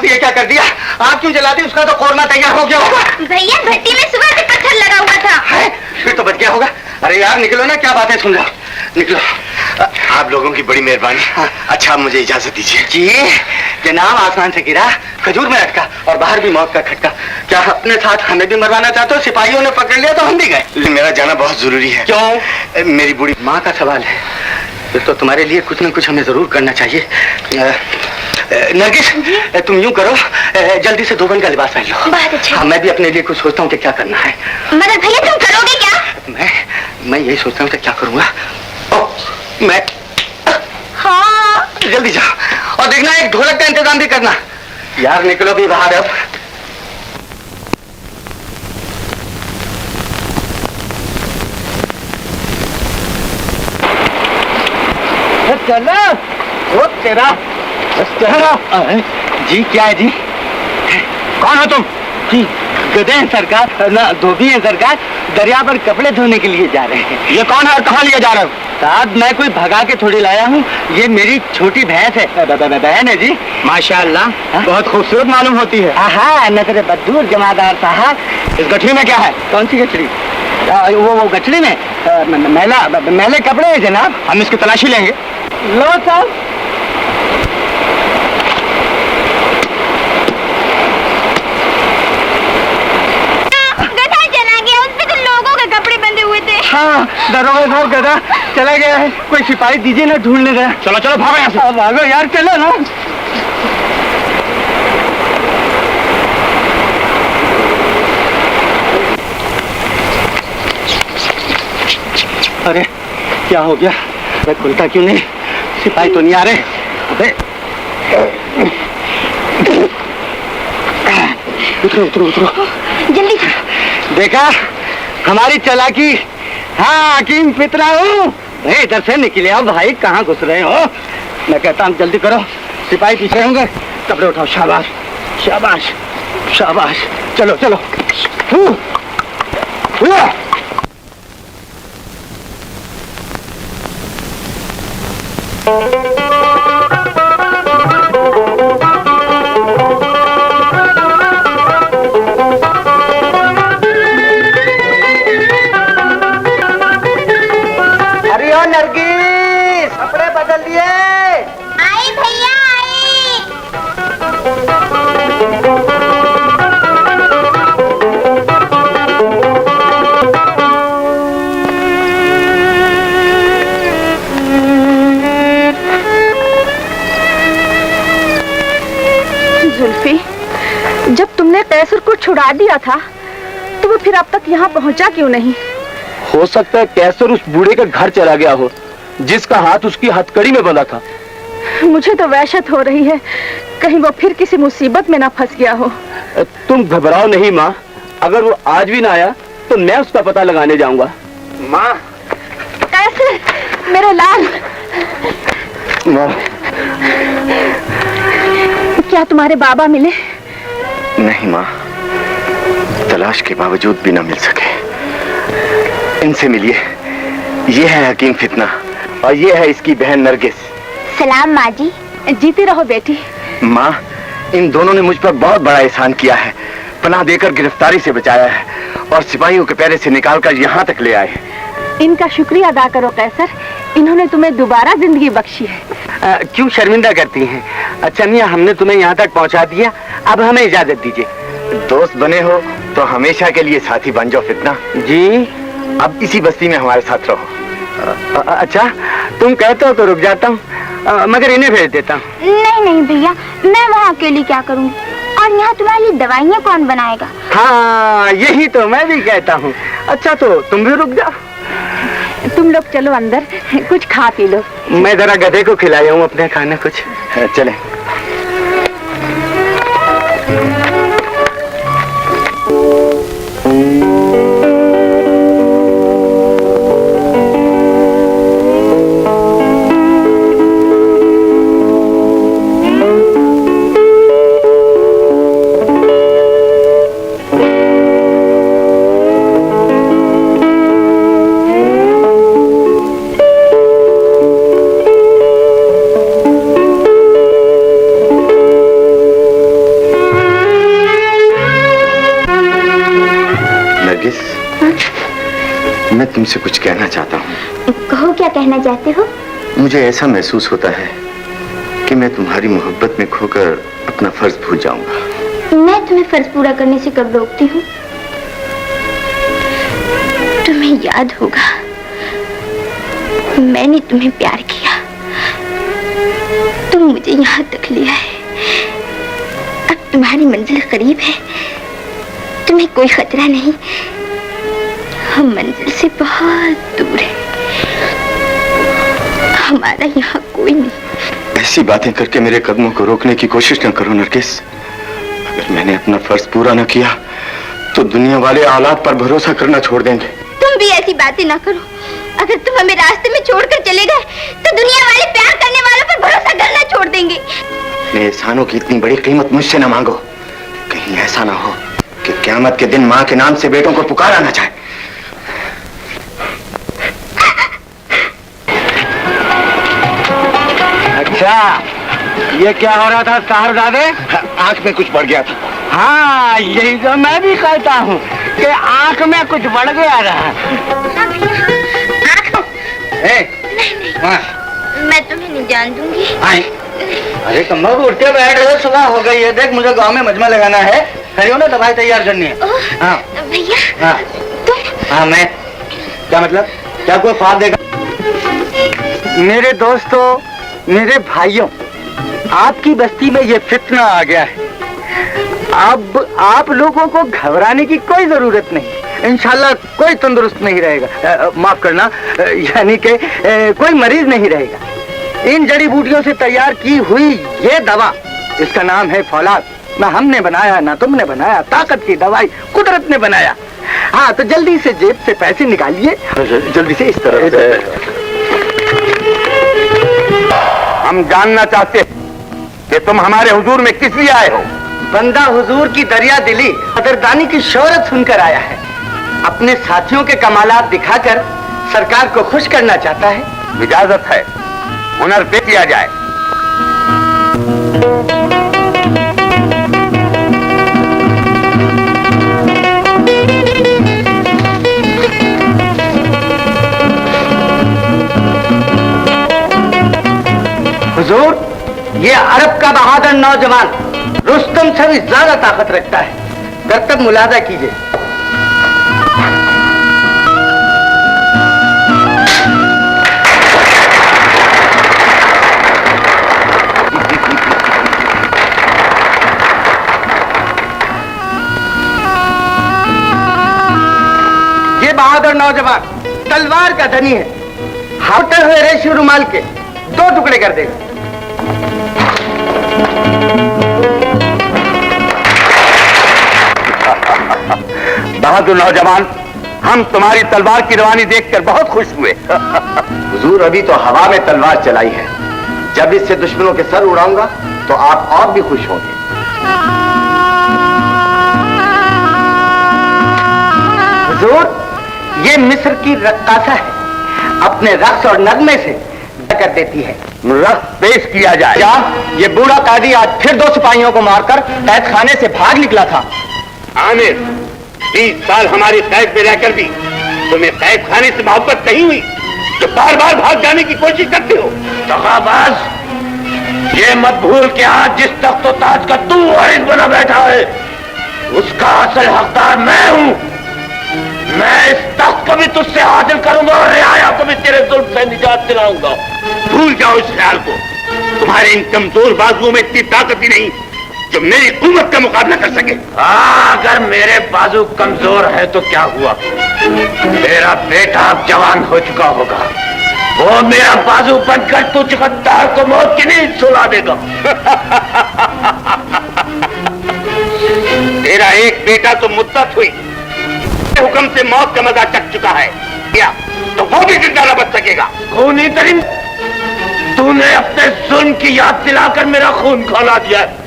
ये क्या कर दिया? आप क्यों जलाती? उसका तो कोरमा तैयार हो गया होगा। भैया भट्टी में सुबह से पत्थर लगा हुआ था। है? फिर तो बच गया होगा। अरे यार निकलो ना, क्या बातें सुन रहा हूँ, निकलो। आप लोगों की बड़ी मेहरबानी। अच्छा, मुझे इजाजत दीजिए। जी जनाब, आसमान से गिरा, खजूर में अटका और बाहर भी मौत का खटका। क्या अपने साथ हमें भी मरवाना चाहते हो? सिपाहियों ने पकड़ लिया तो हम भी गए। मेरा जाना बहुत जरूरी है। क्यों? मेरी बूढ़ी माँ का सवाल है, फिर तो तुम्हारे लिए कुछ न कुछ हमें जरूर करना चाहिए। नरगिस, तुम यूं करो, जल्दी से 2 बन का लिबास पहन लो। बहुत अच्छा। हाँ, मैं भी अपने लिए कुछ सोचता हूँ कि क्या करना है। मगर भैया तुम करोगे क्या? मैं यही सोचता हूँ कि क्या करूँगा। मैं हाँ। जल्दी जाओ और देखना एक ढोलक का इंतजाम भी करना। यार निकलो भी बाहर अब। चलो वो तेरा जी। क्या है जी? कौन हो तुम? जी गधे हैं सरकार, ना धोबी हैं सरकार। दरिया पर कपड़े धोने के लिए जा रहे हैं। ये कौन है और कहाँ लिए जा रहे हो? साहब मैं कोई भगा के थोड़ी लाया हूँ, ये मेरी छोटी भैंस है। बहन है जी। माशाअल्लाह, बहुत खूबसूरत मालूम होती है। हाँ, नजर बदूर जमादार साहब। इस गठरी में क्या है? कौन सी गठरी? वो गठरी में मैले कपड़े हैं जनाब। हम इसकी तलाशी लेंगे। लो साहब। गधा चला गया, उसमें तो लोगों के कपड़े बंधे हुए थे। हाँ, दरोगा साहब गधा चला गया है। कोई सिपाही दीजिए ना, ढूंढने गया। चलो चलो भागो यहाँ से। भागो यार, चलो ना। अरे क्या हो गया? मैं खुलता क्यों नहीं? सिपाही तो नहीं आ रहे। अबे उतरो उतरो उतरो जल्दी। देखा हमारी चालाकी। हाँ, हकीम फितरा हूँ। इधर से निकले आओ भाई, कहाँ घुस रहे हो? मैं कहता हूँ जल्दी करो, सिपाही पीछे होंगे। कपड़े उठाओ। शाबाश शाबाश शाबाश। चलो चलो। अरे ओ नरगिस, कपड़े बदल लिए। आई भैया आई। जुल्फी, जब तुमने कैसर को छुड़ा दिया था तो वो फिर अब तक यहाँ पहुँचा क्यों नहीं? हो सकता है कैसर उस बूढ़े के घर चला गया हो, जिसका हाथ उसकी हथकड़ी में बंधा था। मुझे तो वहशत हो रही है, कहीं वो फिर किसी मुसीबत में ना फंस गया हो। तुम घबराओ नहीं माँ, अगर वो आज भी ना आया तो मैं उसका पता लगाने जाऊंगा। माँ। कैसे मेरे लाल? माँ। क्या तुम्हारे बाबा मिले? नहीं माँ। तलाश के बावजूद भी न मिल सके। इनसे मिलिए, ये है हकीम फितना और ये है इसकी बहन नरगिस। सलाम माँ जी। जीती रहो बेटी। माँ, इन दोनों ने मुझ पर बहुत बड़ा एहसान किया है, पनाह देकर गिरफ्तारी से बचाया है और सिपाहियों के पहरे से निकालकर यहाँ तक ले आए। इनका शुक्रिया अदा करो कैसर, इन्होंने तुम्हें दोबारा जिंदगी बख्शी है। क्यों शर्मिंदा करती हैं? अच्छा मियाँ, हमने तुम्हें यहाँ तक पहुँचा दिया, अब हमें इजाजत दीजिए। दोस्त बने हो तो हमेशा के लिए साथी बन जाओ फितना। जी, अब इसी बस्ती में हमारे साथ रहो। अच्छा, तुम कहते हो तो रुक जाता हूँ, मगर इन्हें भेज देता हूँ। नहीं नहीं भैया, मैं वहाँ अकेली क्या करूँगी, और यहाँ तुम्हारे लिए दवाइयाँ कौन बनाएगा? हाँ, यही तो मैं भी कहता हूँ। अच्छा तो तुम भी रुक जाओ। तुम लोग चलो अंदर, कुछ खा पी लो। मैं जरा गधे को खिलाया हूँ अपने खाना कुछ। चले। मैं तुमसे कुछ कहना चाहता हूँ। कहो, क्या कहना चाहते हो? मुझे ऐसा महसूस होता है कि मैं तुम्हारी मोहब्बत में खोकर अपना फर्ज भूल जाऊंगा। मैं तुम्हें फर्ज पूरा करने से कब रोकती हूँ? तुम्हें याद होगा, मैंने तुम्हें प्यार किया, तुम मुझे यहाँ तक ले आए। अब तुम्हारी मंजिल करीब है, तुम्हें कोई खतरा नहीं। हम मंजिल से बहुत दूर हैं, हमारा यहाँ कोई नहीं। ऐसी बातें करके मेरे कदमों को रोकने की कोशिश न करो नरगिस। अगर मैंने अपना फर्ज पूरा न किया तो दुनिया वाले औलाद पर भरोसा करना छोड़ देंगे। तुम भी ऐसी बातें ना करो। अगर तुम हमें रास्ते में छोड़कर चले गए तो दुनिया वाले प्यार करने वालों पर भरोसा करना छोड़ देंगे। अपने एहसानों की इतनी बड़ी कीमत मुझसे न मांगो। कहीं ऐसा ना हो कि क़यामत के दिन माँ के नाम से बेटों को पुकारा ना जाए। अच्छा, ये क्या हो रहा था साहबजादे? आंख में कुछ बढ़ गया था। हाँ, यही तो मैं भी कहता हूँ कि आंख में कुछ बढ़ गया रहा। मैं तुम्हें नहीं जान दूंगी। अरे कम्बल को उठते बैठ रहे, सुबह हो गई है। देख, मुझे गांव में मजमा लगाना है, खड़ी हो ना, दवाई तैयार करनी है। हाँ भैया। हाँ तुम? हाँ, मैं क्या मतलब, क्या कोई ख्वाब देगा? मेरे दोस्तों, मेरे भाइयों, आपकी बस्ती में ये फितना आ गया है। अब आप लोगों को घबराने की कोई जरूरत नहीं। इंशाल्लाह कोई तंदुरुस्त नहीं रहेगा, माफ करना, यानी कि कोई मरीज नहीं रहेगा। इन जड़ी बूटियों से तैयार की हुई ये दवा, इसका नाम है फौलाद। ना हमने बनाया ना तुमने बनाया, ताकत की दवाई कुदरत ने बनाया। हाँ, तो जल्दी से जेब से पैसे निकालिए, जल्दी से इस तरह से। हम जानना चाहते हैं कि तुम हमारे हुजूर में किस लिए आए हो? बंदा हुजूर की दरिया दिली कदरदानी की शोहरत सुनकर आया है। अपने साथियों के कमालात दिखाकर सरकार को खुश करना चाहता है। इजाजत है, हुनर पेश किया जाए। हुजूर, ये अरब का बहादुर नौजवान रुस्तम से भी ज्यादा ताकत रखता है। करतब मुलाजा कीजिए। ये बहादुर नौजवान तलवार का धनी है। हाथे हुए रेशमी रुमाल के 2 टुकड़े कर देगा। बहादुर नौजवान, हम तुम्हारी तलवार की रवानी देखकर बहुत खुश हुए। हुजूर, अभी तो हवा में तलवार चलाई है, जब इससे दुश्मनों के सर उड़ाऊंगा तो आप और भी खुश होंगे। मंजूर, ये मिस्र की रक्कासा है, अपने रक्स और नगमे से कर देती है। रक्स पेश किया जाए। क्या ये बूढ़ा कादी आज फिर 2 सिपाहियों को मारकर कैद खाने से भाग निकला था? आमिर, 20 साल हमारी कैद में रहकर भी तुम्हें कैद खाने से मोहब्बत नहीं हुई जो बार बार भाग जाने की कोशिश करते हो? दगाबाज, ये मत भूल कि आज जिस तख्त और ताज का तू वारिस बना बैठा है, उसका असल हकदार मैं हूं। मैं इस तख्त को भी तुझसे हासिल करूंगा और रियाया को भी तेरे जुल्म से निजात दिलाऊंगा। भूल जाओ इस ख्याल को। तुम्हारे इन कमजोर बाजुओं में इतनी ताकत ही नहीं जो मेरी हुकूमत का मुकाबला कर सके। अगर मेरे बाजू कमजोर है तो क्या हुआ? मेरा बेटा अब जवान हो चुका होगा, वो मेरा बाजू बनकर तुझ गद्दार को मौत की नींद सुला देगा। तेरा एक बेटा तो मुद्दत हुई, हुक्म से मौत का मजा चख चुका है, क्या तो वो भी जिंदा न बच सकेगा। खूनी तरीन, तूने अपने जुल्म की याद दिलाकर मेरा खून खौला दिया है,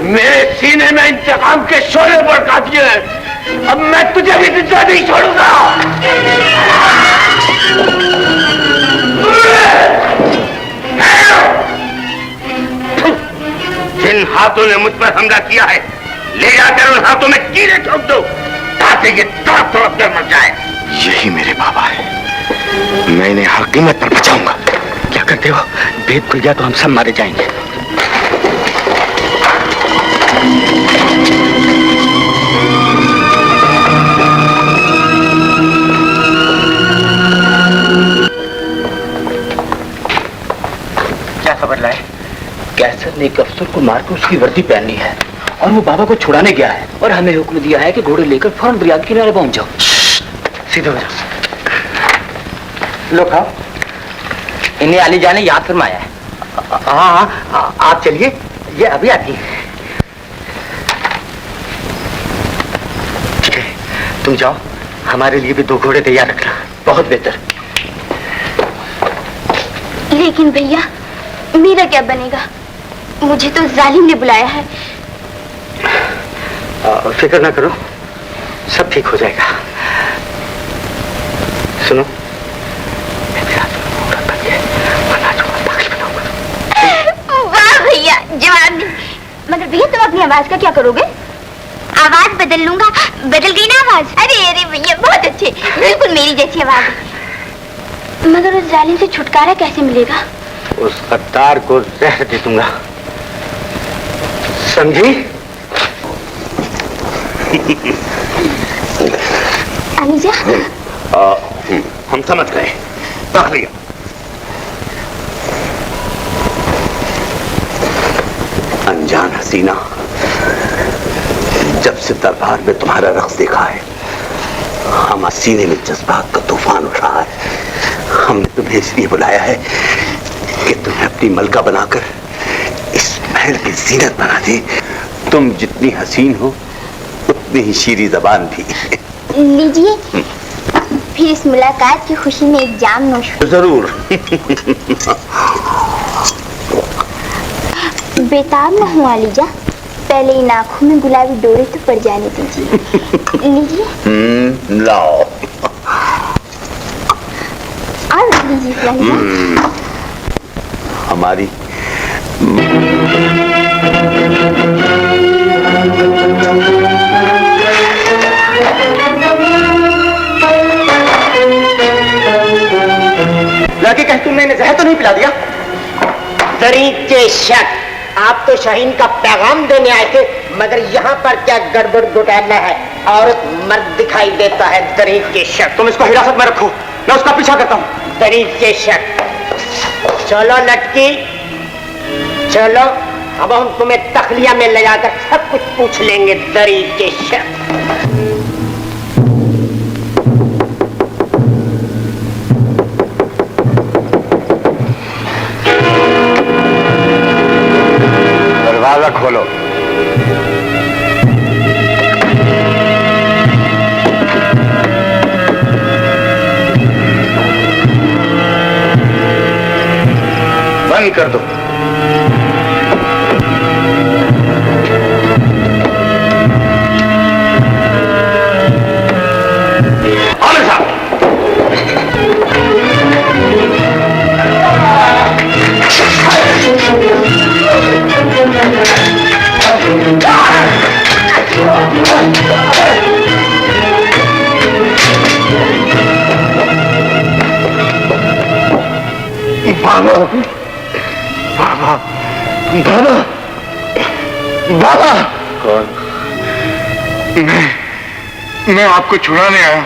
मेरे सीने में इंतकाम के शोले भड़का दिए हैं। अब मैं तुझे भी जिंदा नहीं छोड़ूंगा। जिन हाथों ने मुझ पर हमला किया है, ले जाकर उन हाथों में कीड़े ठोक दो ताकि ये तड़प तड़प कर मर जाए। यही मेरे बाबा है, मैं इन्हें हर कीमत पर बचाऊंगा। क्या करते हो? भेद खुल गया तो हम सब मारे जाएंगे। क्या खबर लाए? कैसर ने एक अफसर को मारकर उसकी वर्दी पहननी है और वो बाबा को छुड़ाने गया है और हमें हुक्म दिया है कि घोड़े लेकर फौरन दरिया के किनारे पहुंच जाओ। सीधे हो जाओ। लो खाओ। इन्हें अली जान ने याद फरमाया है। हाँ, आप चलिए, ये अभी आती है। ठीक है, तुम जाओ, हमारे लिए भी 2 घोड़े तैयार रखना। बहुत बेहतर। लेकिन भैया, मेरा क्या बनेगा? मुझे तो जालिम ने बुलाया है। फिक्र ना करो, सब ठीक हो जाएगा। सुनो, वाह भैया, जवाब। मगर भैया, तुम अपनी आवाज का क्या करोगे? आवाज बदल लूंगा। बदल गई ना आवाज? अरे अरे भैया, बहुत अच्छे, बिल्कुल मेरी जैसी आवाज। मगर उस जालिम से छुटकारा कैसे मिलेगा? उस गद्दार को जहर दे दूंगा, समझी? अमीजा, हम समझ गए। रख लिया। अनजान हसीना, जब से दरबार में तुम्हारा रक्स देखा है, हमारे सीने में जज्बात का तूफान उठा है। हमने तुम्हें इसलिए बुलाया है कि तुम्हें अपनी मलका बनाकर इस महल की जीनत बना दी। तुम जितनी हसीन हो उतनी ही शीरी जबान भी। लीजिए, फिर इस मुलाकात की खुशी में एक जाम नोश। जरूर। बेताब न हुआ लीजा, पहले इन आंखों में गुलाबी डोरे तो पड़ जाने दीजिए। लीजिए। लाओ। और लीजिए हमारी लड़के कहीं तुमने इन्हें जहर तो नहीं पिला दिया? तरीके शक, आप तो शाहीन का पैगाम देने आए थे, मगर यहाँ पर क्या गड़बड़ घोटाला है? औरत मर्द दिखाई देता है। तरीके शक, तुम इसको हिरासत में रखो, मैं उसका पीछा करता हूँ। तरीके शक। चलो लटकी, चलो, अब हम तुम्हें तखलिया में ले जाकर सब कुछ पूछ लेंगे। तरीके शक। दरवाजा खोलो। बंद कर दो। बाबा बाबा बाबा बाबा। कौन? मैं आपको छुड़ाने आया।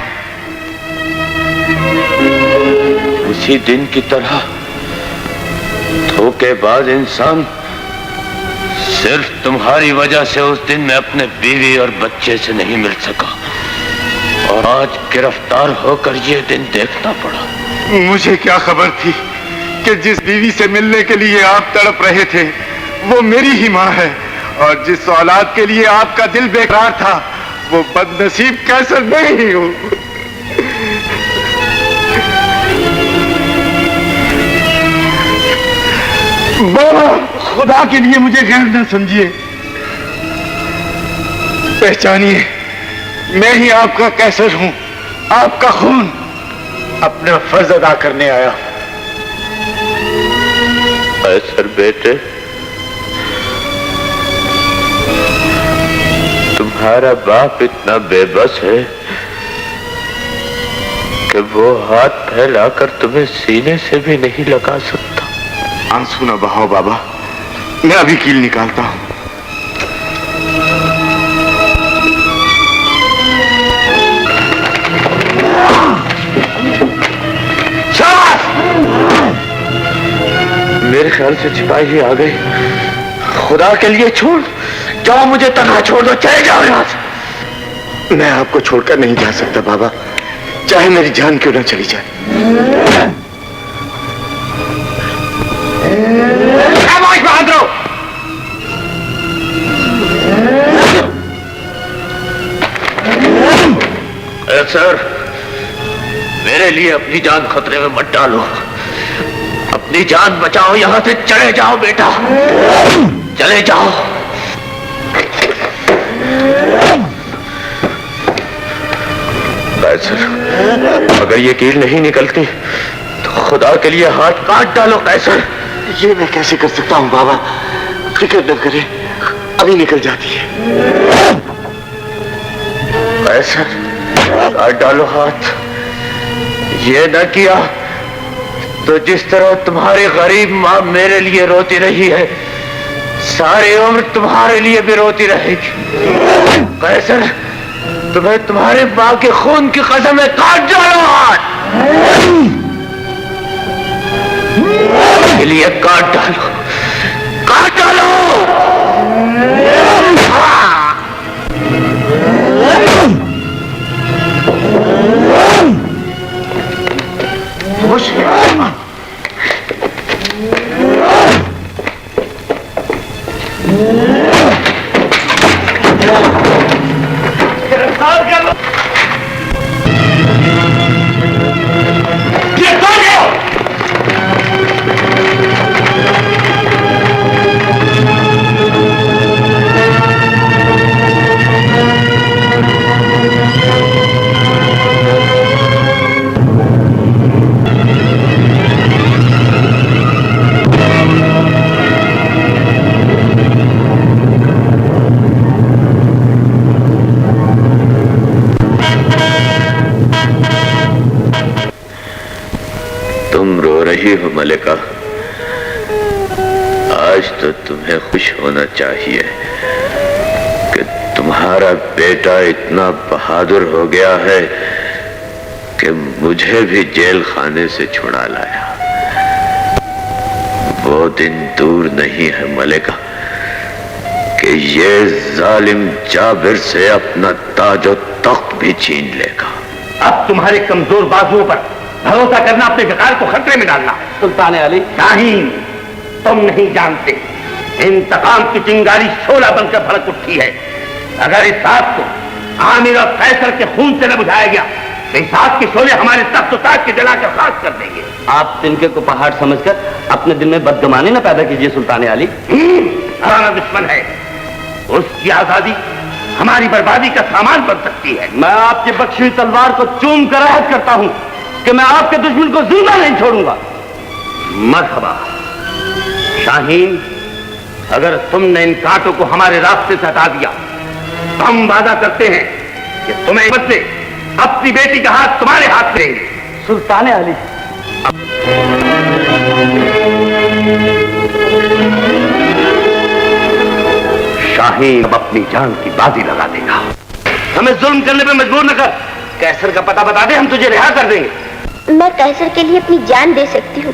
उसी दिन की तरह धोखेबाज इंसान, सिर्फ तुम्हारी वजह से उस दिन मैं अपने बीवी और बच्चे से नहीं मिल सका और आज गिरफ्तार होकर ये दिन देखना पड़ा। मुझे क्या खबर थी कि जिस बीवी से मिलने के लिए आप तड़प रहे थे वो मेरी ही माँ है, और जिस औलाद के लिए आपका दिल बेकरार था वो बदनसीब कैसर मैं ही हूँ। बाबा, खुदा के लिए मुझे गैर न समझिए, पहचानिए मैं ही आपका कैसर हूं, आपका खून। अपना फर्ज अदा करने आया। कैसर बेटे, तुम्हारा बाप इतना बेबस है कि वो हाथ फैलाकर तुम्हें सीने से भी नहीं लगा सकता। आंसू न बहाओ बाबा, मैं अभी कील निकालता हूं। मेरे ख्याल से सिपाही आ गए। खुदा के लिए छोड़ जाओ, मुझे तन्हा छोड़ दो, चले जाओ यहां से। मैं आपको छोड़कर नहीं जा सकता बाबा, चाहे मेरी जान क्यों ना चली जाए। बहादुर, सर, मेरे लिए अपनी जान खतरे में मत डालो, अपनी जान बचाओ, यहां से चले जाओ बेटा, चले जाओ। कैसर, अगर ये कील नहीं निकलती तो खुदा के लिए हाथ काट डालो कैसर। ये मैं कैसे कर सकता हूं बाबा, फिक्र न करें, अभी निकल जाती है। कैसर, काट डालो हाथ। ये न किया तो जिस तरह तुम्हारी गरीब माँ मेरे लिए रोती रही है, सारी उम्र तुम्हारे लिए भी रोती रहेगी। कैसर, तुम्हें तुम्हारे माँ के खून की कसम है, काट डालो हाथ। के लिए काट डालो, काट डालो। गिरफ्तार कर लो। हो मलिका, आज तो तुम्हें खुश होना चाहिए कि तुम्हारा बेटा इतना बहादुर हो गया है कि मुझे भी जेल खाने से छुड़ा लाया। वो दिन दूर नहीं है मलिका कि ये जालिम जाबिर से अपना ताजो तख्त भी छीन लेगा। अब तुम्हारे कमजोर बाजुओं पर भरोसा करना अपने विकार को खतरे में डालना। सुल्तान अली, नहीं, तुम नहीं जानते, इंतकाम की चिंगारी शोला बनकर भड़क उठी है। अगर इस आग को आमिर और कैसर के खून से न बुझाया गया तो इस आग के शोले हमारे तख्त ताज के जलाकर खाक कर देंगे। आप तिनके को पहाड़ समझकर अपने दिल में बदगुमानी न पैदा कीजिए सुल्तान अली। हमारा दुश्मन है, उसकी आजादी हमारी बर्बादी का सामान बन सकती है। मैं आपकी बख्शी हुई तलवार को चूम कर अहद करता हूं कि मैं आपके दुश्मन को जिंदा नहीं छोड़ूंगा। मरहबा शाहीन, अगर तुमने इन कांटों को हमारे रास्ते से हटा दिया तो हम वादा करते हैं कि तुम्हें बदले अपनी बेटी का हाथ तुम्हारे हाथ में। सुल्तान अली, शाहीन अब अपनी जान की बाजी लगा देगा। हमें जुल्म करने पे मजबूर न कर। कैसर का पता बता दे, हम तुझे रिहा कर देंगे। मैं कैसर के लिए अपनी जान दे सकती हूँ,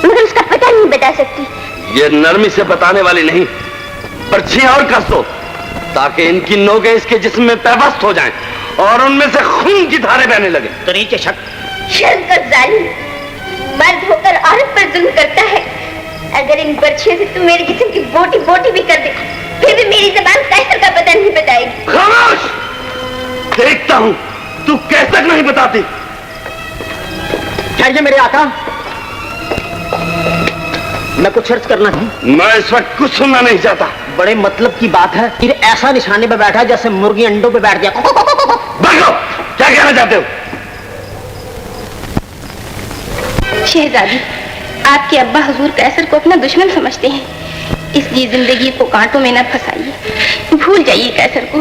मगर उसका पता नहीं बता सकती। ये नरमी से बताने वाली नहीं, पर्चियां और कस दो ताकि इनकी नोकें इसके जिस्म में पैबस्त हो जाएं और उनमें से खून की धारे बहने लगे। तो नीचे शक शर्मकर जालिम, मर्द होकर औरत पर जुल्म करता है। अगर इन पर्चियों से तू मेरे जिस्म की बोटी बोटी भी कर दे, फिर भी मेरी जबान कैसर का पता नहीं बताएगी। खामोश! देखता हूँ तू कैसे नहीं बताती। ठहरिए मेरे आका, मैं कुछ अर्ज करना थी। मैं इस वक्त कुछ सुनना नहीं चाहता। बड़े मतलब की बात है, फिर ऐसा निशाने पे बैठा जैसे मुर्गी अंडों पे बैठ गया। भागो, क्या कहना चाहते हो? शहजादी, आपके अब्बा हुजूर कैसर को अपना दुश्मन समझते हैं, इसलिए जिंदगी को कांटों में न फंसाइए। भूल जाइए कैसर को।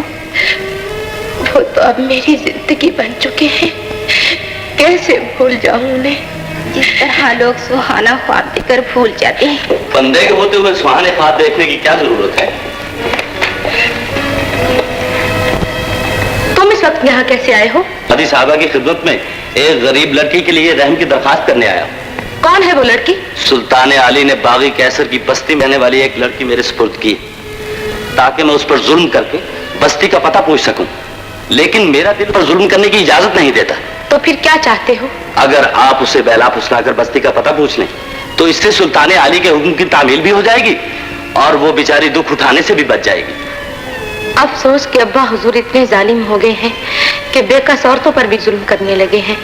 वो तो अब मेरी जिंदगी बन चुके हैं, कैसे भूल जाऊं उन्हें? जिस तरह लोग सुहाना ख्वाब देखकर भूल जाते हैं। बंदे के होते हुए सुहाने ख्वाब देखने की क्या जरूरत है? तुम इस वक्त यहाँ कैसे आए हो? दादी साहबा की खिदमत में एक गरीब लड़की के लिए रहम की दरखास्त करने आया। कौन है वो लड़की? सुल्तान आली ने बागी कैसर की बस्ती में रहने वाली एक लड़की मेरे सुपुर्द की, ताकि मैं उस पर जुल्म करके बस्ती का पता पूछ सकूं। लेकिन मेरा दिल पर जुल्म करने की इजाजत नहीं देता। तो फिर क्या चाहते हो? अगर आप उसे बहला फुसलाकर बस्ती का पता पूछ लें तो इससे सुल्तान आली के हुक्म की तामील भी हो जाएगी और वो बेचारी दुख उठाने से भी बच जाएगी। अफसोस कि अब्बा हुजूर इतने जालिम हो गए हैं कि बेकस औरतों पर भी जुल्म करने लगे हैं।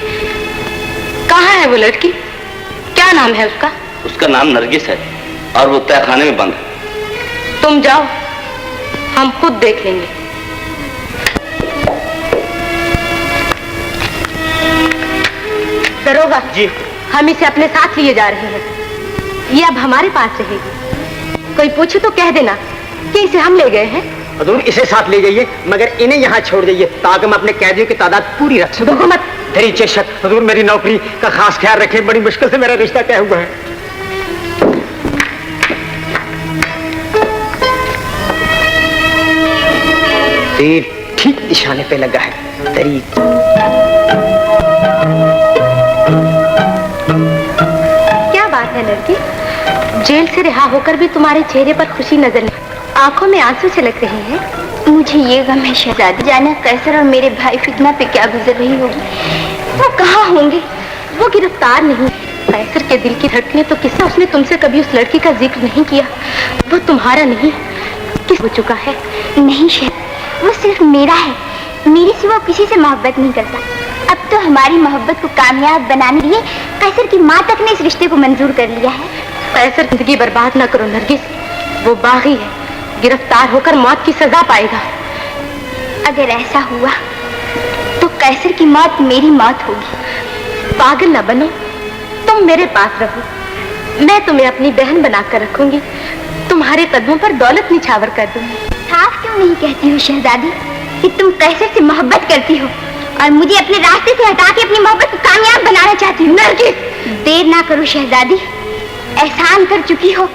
कहाँ है वो लड़की? क्या नाम है उसका? उसका नाम नरगिस है और वो तहखाने में बंद है। तुम जाओ, हम खुद देख लेंगे। दरोगा जी, हम इसे अपने साथ लिए जा रहे हैं। ये अब हमारे पास रहेगी। कोई पूछे तो कह देना कि इसे हम ले गए हैं। हुजूर इसे साथ ले जाइए, मगर इन्हें यहाँ छोड़ जाइए ताकि मैं अपने कैदियों की तादाद पूरी रख सकूं। मत दरीचे शक, हुजूर मेरी नौकरी का खास ख्याल रखें, बड़ी मुश्किल से मेरा रिश्ता तय हुआ है। तीर ठीक निशाने पे लगा है। तरीक क्या बात है लड़की? जेल से रिहा होकर भी तुम्हारे चेहरे पर खुशी नजर नहीं, आंखों में आंसू छलक रहे हैं। मुझे ये गम है शहजादी, जाना कैसर और मेरे भाई फितना पे क्या गुजर रही होगी। वो कहाँ होंगे? वो गिरफ्तार नहीं। कैसर के दिल की धड़कने तो किसने? उसने तुमसे कभी उस लड़की का जिक्र नहीं किया। वो तुम्हारा नहीं, किस हो चुका है? नहीं शहर, वो सिर्फ मेरा है। मेरे सिवा किसी से मोहब्बत नहीं करता। अब तो हमारी मोहब्बत को कामयाब बनाने के लिए कैसर की माँ तक ने इस रिश्ते को मंजूर कर लिया है। कैसर जिंदगी बर्बाद ना करो नरगिस, वो बागी है, गिरफ्तार होकर मौत की सजा पाएगा। अगर ऐसा हुआ तो कैसर की मौत मेरी मौत होगी। पागल न बनो, तुम मेरे पास रहो, मैं तुम्हें अपनी बहन बनाकर रखूंगी, तुम्हारे कदमों पर दौलत निछावर कर दूंगी। साफ क्यों नहीं कहती हो शहजादी कि तुम कैसर से मोहब्बत करती हो और मुझे अपने रास्ते से हटा के अपनी मोहब्बत को कामयाब बनाना चाहती हो? नरगिस, देर ना करो शहजादी, एहसान कर चुकी हो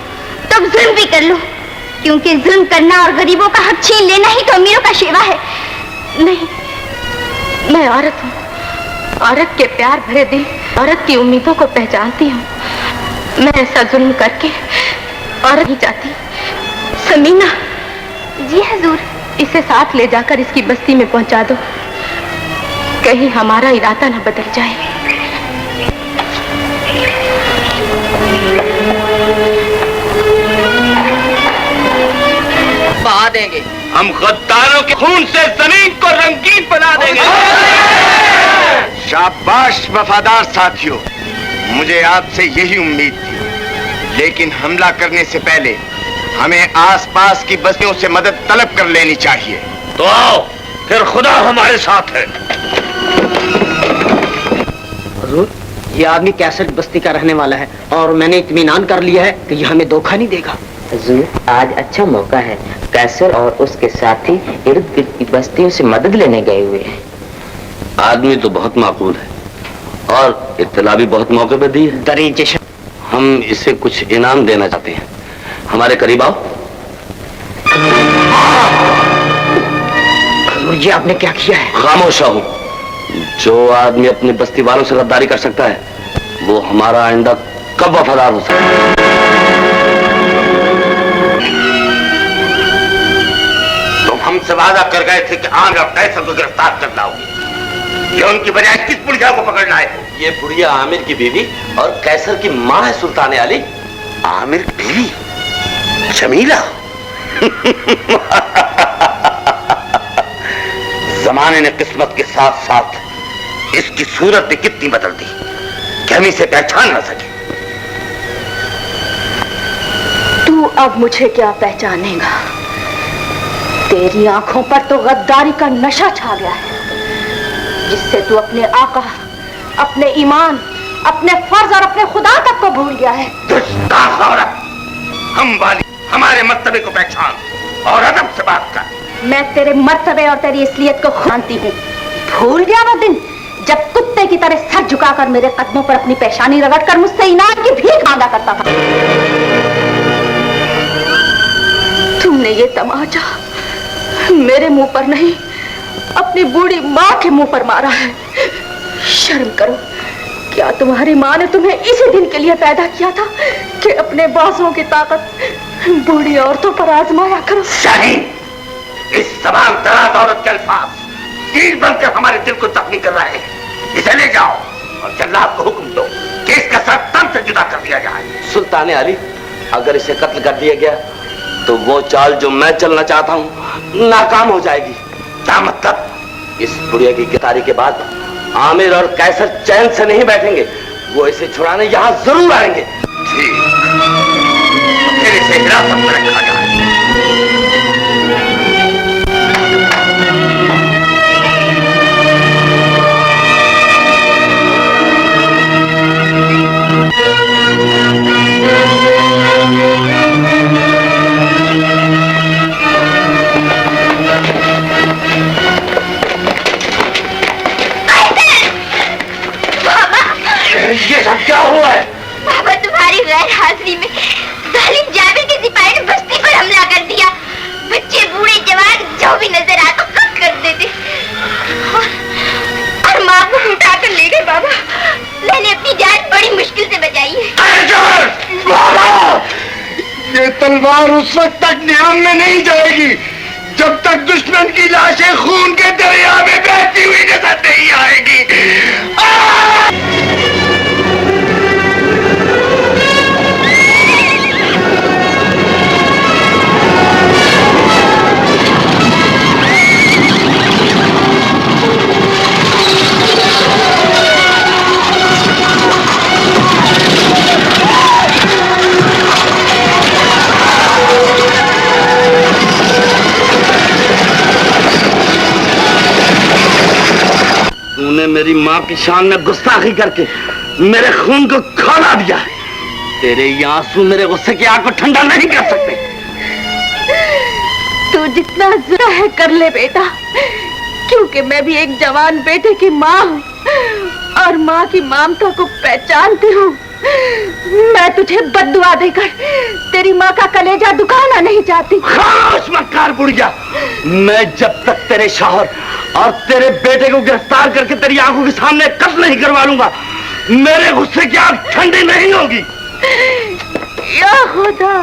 तब जुल्म भी कर लो, क्योंकि जुल्म करना और गरीबों का हक छीन लेना ही तो अमीरों का शेवा है। नहीं, मैं औरत हूँ, औरत के प्यार भरे दिल, औरत की उम्मीदों को पहचानती हूँ। मैं ऐसा जुल्म करके औरत नहीं चाहती। समीना। जी हुजूर। इसे साथ ले जाकर इसकी बस्ती में पहुंचा दो, कहीं हमारा इरादा न बदल जाए। बहा देंगे, हम गद्दारों के खून से जमीन को रंगीन बना देंगे। शाबाश वफादार साथियों, मुझे आपसे यही उम्मीद थी, लेकिन हमला करने से पहले हमें आसपास की बस्तियों से मदद तलब कर लेनी चाहिए। तो आओ, फिर खुदा हमारे साथ है। हुजूर, ये आदमी कैसर बस्ती का रहने वाला है और मैंने इत्मीनान कर लिया है कि यह हमें धोखा नहीं देगा। हुजूर, आज अच्छा मौका है। कैसर और उसके साथी इर्द गिर्द की बस्तियों से मदद लेने गए हुए हैं। आदमी तो बहुत माकूल है और इत्तला भी बहुत मौके पर दी है। दरीचे हम इसे कुछ इनाम देना चाहते हैं। हमारे करीब आओ। ये आपने क्या किया है? खामोश हो। जो आदमी अपनी बस्ती वालों से गद्दारी कर सकता है वो हमारा आइंदा कब वफादार हो सकता है? तुम हमसे वादा कर गए थे कि आमिर और कैसर को गिरफ्तार कर लाओगे। ये उनकी बजाय किस बुढ़िया को पकड़ना है? ये बुढ़िया आमिर की बीवी और कैसर की माँ है सुल्तान अली। आमिर की बीवी जमीला? जमाने ने किस्मत के साथ साथ इसकी सूरत भी कितनी बदल दी कि हम इसे पहचान न सके। तू अब मुझे क्या पहचानेगा? तेरी आंखों पर तो गद्दारी का नशा छा गया है, जिससे तू अपने आका, अपने ईमान, अपने फर्ज और अपने खुदा तक को भूल गया है। दुष्टान औरत, हम वाली हमारे मर्तबे को पहचान और अदब से बात कर। मैं तेरे मर्तबे और तेरी इसलियत को जानती हूँ। भूल गया वो दिन जब कुत्ते की तरह सर झुकाकर मेरे कदमों पर अपनी पेशानी रगड़कर मुझसे इनाम की भीख मांगा करता था। तुमने ये तमाचा मेरे मुंह पर नहीं, अपनी बूढ़ी माँ के मुंह पर मारा है। शर्म करो। क्या तुम्हारी माँ ने तुम्हें इसी दिन के लिए पैदा किया था कि अपने बाजों की ताकत बूढ़ी औरतों पर आजमाया करो? शाहीन, इस सवाल दराज औरत के अल्फाज तीर बनकर हमारे दिल को जख्मी कर रहे हैं। इसे ले जाओ और जल्लाद को हुक्म दो कि इसका सर तन से जुदा कर दिया जाए। सुल्तान अली, अगर इसे कत्ल कर दिया गया तो वो चाल जो मैं चलना चाहता हूँ नाकाम हो जाएगी। क्या मतलब? इस बुढ़िया की गिरफ्तारी के बाद आमिर और कैसर चैन से नहीं बैठेंगे। वो इसे छुड़ाने यहाँ जरूर आएंगे। ठीक, तो फिर इसे हिरासत में रखा जाए। ये सब क्या हुआ है? बाबा, तुम्हारी गैर हाजिरी में जालिम जाबिर के सिपाही ने बस्ती पर हमला कर दिया। बच्चे, बूढ़े, जवान जो भी नजर आता कर देते और माँ को उठाकर ले गए। बाबा, मैंने अपनी जान बड़ी मुश्किल से बचाई है। बाबा, ये तलवार उस वक्त तक न्याम में नहीं जाएगी जब तक दुश्मन की लाशें खून के दरिया में बहती हुई नजर नहीं आएगी। तूने मेरी माँ की शान में गुस्ताखी करके मेरे खून को खौला दिया है। तेरे ये आंसू मेरे गुस्से की आग को ठंडा नहीं कर सकते। तू जितना जरा है कर ले बेटा, क्योंकि मैं भी एक जवान बेटे की माँ हूँ और माँ की ममता को पहचानती हूँ। मैं तुझे बद्दुआ देकर तेरी माँ का कलेजा दुखाना नहीं चाहती। खामोश मक्कार बुढ़िया, मैं जब तक तेरे शौहर और तेरे बेटे को गिरफ्तार करके तेरी आंखों के सामने कत्ल नहीं करवा लूंगा, मेरे गुस्से की आग ठंडी नहीं होगी। या खुदा,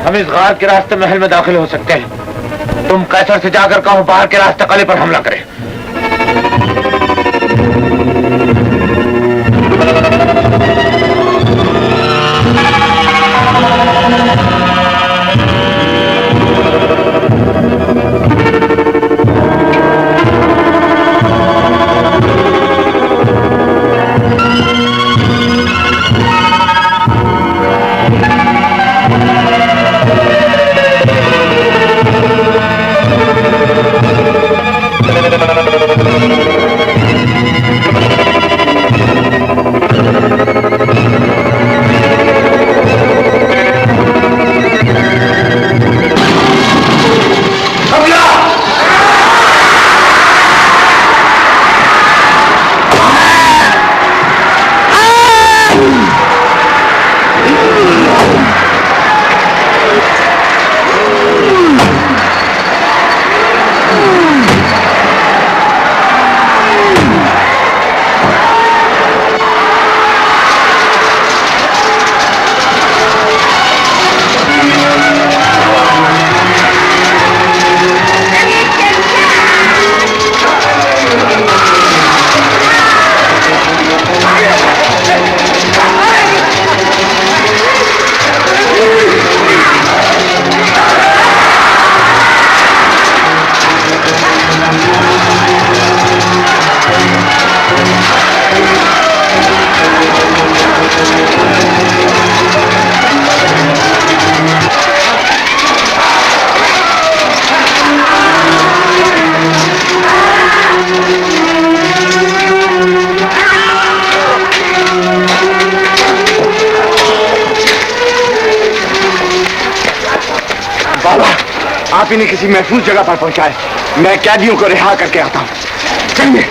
हम इस गार के रास्ते महल में दाखिल हो सकते हैं। तुम कैसर से जाकर कहो बाहर के रास्ते किले पर हमला करें। आप इन्हें किसी महफूज जगह पर पहुंचाए। मैं कैदियों को रिहा करके आता हूं। चलिए।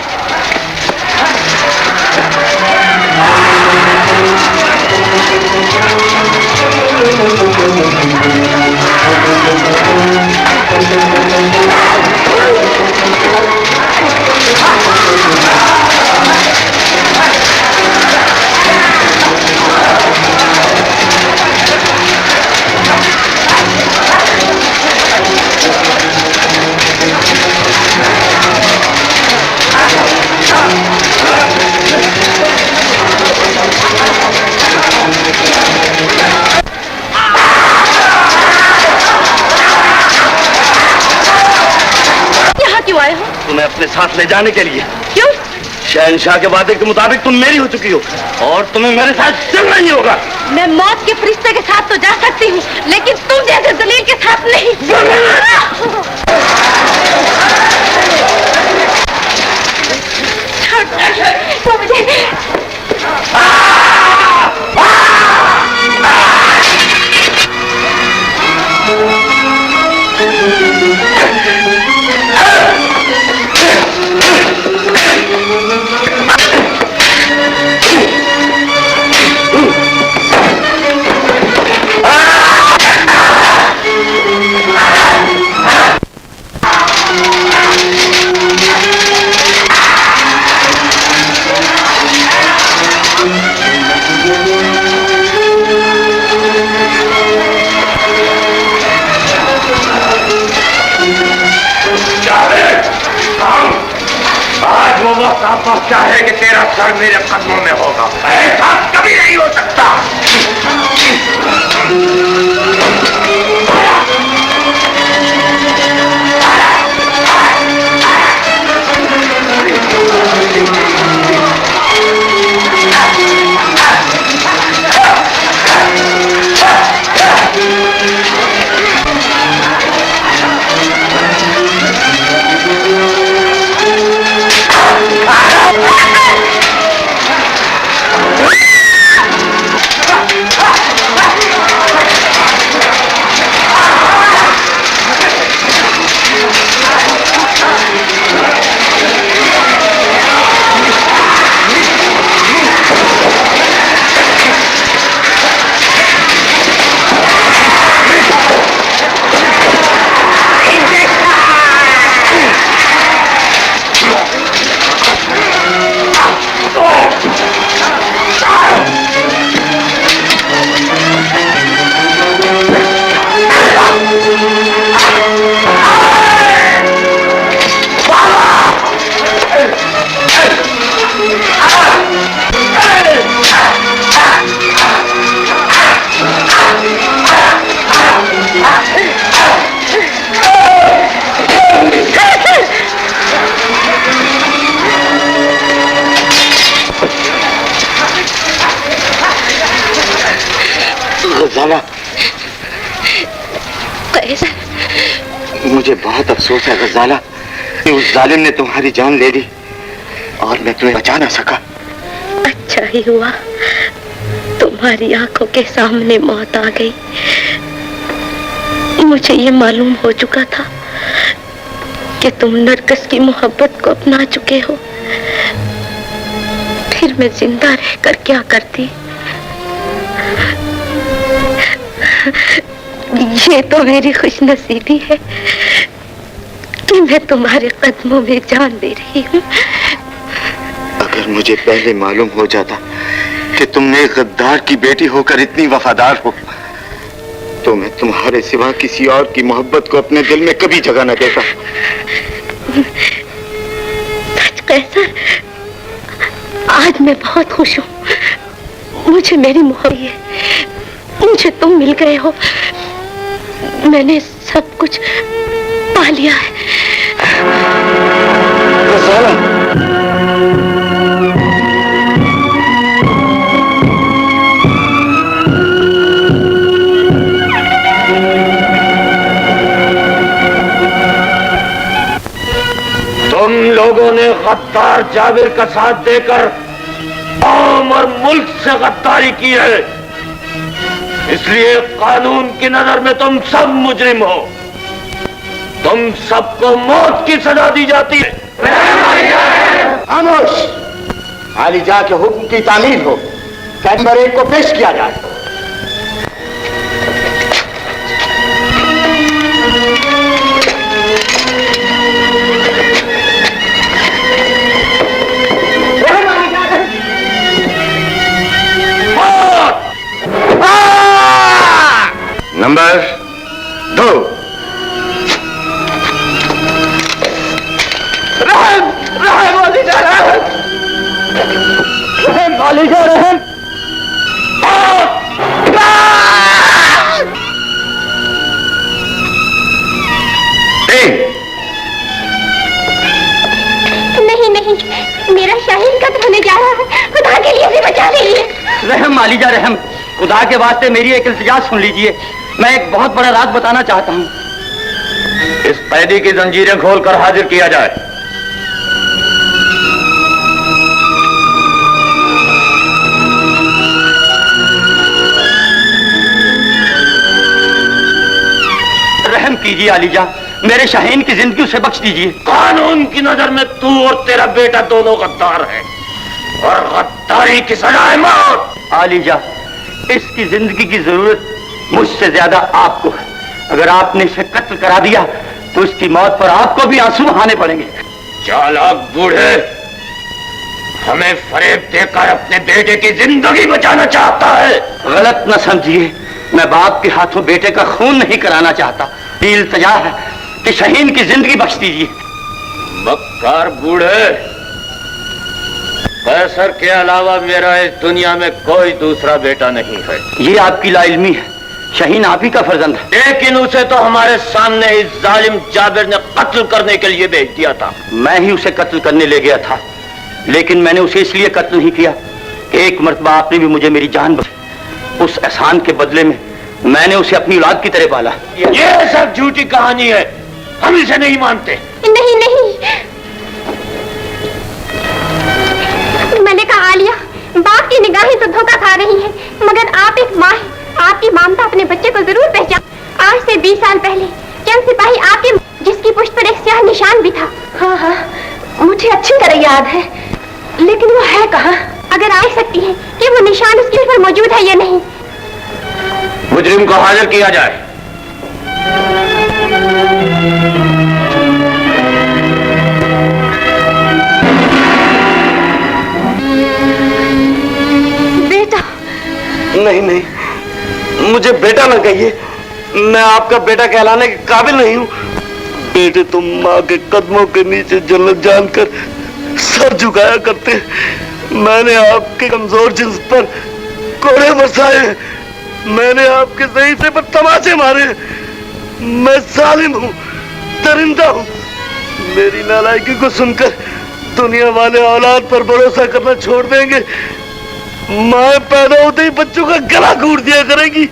तुम्हें अपने साथ ले जाने के लिए। क्यों? शहंशाह के वादे के मुताबिक तुम मेरी हो चुकी हो और तुम्हें मेरे साथ चलना ही होगा। मैं मौत के फरिश्ते के साथ तो जा सकती हूँ, लेकिन तुम जैसे दलील के साथ नहीं। पहुंचा है कि तेरा सर मेरे कदमों में होगा। ऐसा कभी नहीं हो सकता। मुझे बहुत अफसोस है गजाला कि उस जालिम ने तुम्हारी जान ले ली और मैं तुम्हें बचा ना सका। अच्छा ही हुआ तुम्हारी आंखों के सामने मौत आ गई। मुझे ये मालूम हो चुका था कि तुम नरगिस की मोहब्बत को अपना चुके हो। फिर मैं जिंदा रहकर क्या करती। ये तो मेरी खुशनसीबी है कि मैं तुम्हारे कदमों में जान दे रही हूँ। अगर मुझे पहले मालूम हो जाता कि तुम एक गद्दार की बेटी होकर इतनी वफादार हो, तो मैं तुम्हारे सिवा किसी और की मोहब्बत को अपने दिल में कभी जगह न देता। सच कैसा? आज मैं बहुत खुश हूँ। मुझे मेरी मोहब्बत है, मुझे तुम मिल गए हो। मैंने सब कुछ पा लिया है। तुम लोगों ने गद्दार जाबिर का साथ देकर कौम और मुल्क से गद्दारी की है, इसलिए कानून की नजर में तुम सब मुजरिम हो। तुम सबको मौत की सजा दी जाती है। खामोश। आलिजा के हुक्म की तामील हो। कैदी नंबर 1 को पेश किया जाए। नंबर 2। रहम, रहम वालिदा, रहम, रहम वालिदा, रहम। नहीं नहीं, मेरा शाहीन कत्ल होने जा रहा है, खुदा के लिए भी बचा लीजिए। रहम वालिदा, रहम, खुदा के वास्ते मेरी एक इल्तिजा सुन लीजिए। मैं एक बहुत बड़ा राज बताना चाहता हूँ। इस कैदी की जंजीरें खोलकर हाजिर किया जाए। रहम कीजिए आलिजा, मेरे शाहीन की जिंदगी उसे बख्श दीजिए। कानून की नजर में तू और तेरा बेटा दोनों गद्दार हैं और गद्दारी की सजा है मौत। आलिजा, इसकी जिंदगी की जरूरत मुझसे ज्यादा आपको है। अगर आपने इसे कत्ल करा दिया तो इसकी मौत पर आपको भी आंसू बहाने पड़ेंगे। चालाक बूढ़े, हमें फरेब देकर अपने बेटे की जिंदगी बचाना चाहता है। गलत न समझिए, मैं बाप के हाथों बेटे का खून नहीं कराना चाहता। इल्तिजा है कि शहीन की जिंदगी बख्श दीजिए। मक्कार बूढ़े, कैसर के अलावा मेरा इस दुनिया में कोई दूसरा बेटा नहीं है। ये आपकी लाइल्मी है, शहीन आप ही का फर्जंद है। लेकिन उसे तो हमारे सामने इस जालिम जाबिर ने कत्ल करने के लिए भेज दिया था। मैं ही उसे कत्ल करने ले गया था, लेकिन मैंने उसे इसलिए कत्ल नहीं किया कि एक मर्तबा आपने भी मुझे मेरी जान बख्शी। उस एहसान के बदले में मैंने उसे अपनी औलाद की तरह पाला। ये सब झूठी कहानी है, हम इसे नहीं मानते। नहीं नहीं, मलिका आलिया, बाप की निगाहें तो धोखा खा रही हैं, मगर आप एक माँ हैं, आपकी ममता अपने बच्चे को जरूर पहचान। आज से 20 साल पहले चंद सिपाही आपके, जिसकी पुष्ट पर एक स्याह निशान भी था। हाँ हाँ, मुझे अच्छी तरह याद है, लेकिन वो है कहाँ? अगर आ सकती है कि वो निशान उसके ऊपर मौजूद है या नहीं। मुजरिम को हाजिर किया जाए। बेटा। नहीं नहीं, मुझे बेटा ना कहिए, मैं आपका बेटा कहलाने के काबिल नहीं हूँ। बेटे तुम माँ के कदमों के नीचे जन्नत जानकर सर झुकाया करते। मैंने आपके कमजोर जिस्म पर कोड़े बरसाए, मैंने आपके ज़ईफ़े पर तमाचे मारे। मैं जालिम हूँ, दरिंदा हूँ। मेरी नालायकी को सुनकर दुनिया वाले औलाद पर भरोसा करना छोड़ देंगे। माँ पैदा होते ही बच्चों का गला घूट दिया करेगी।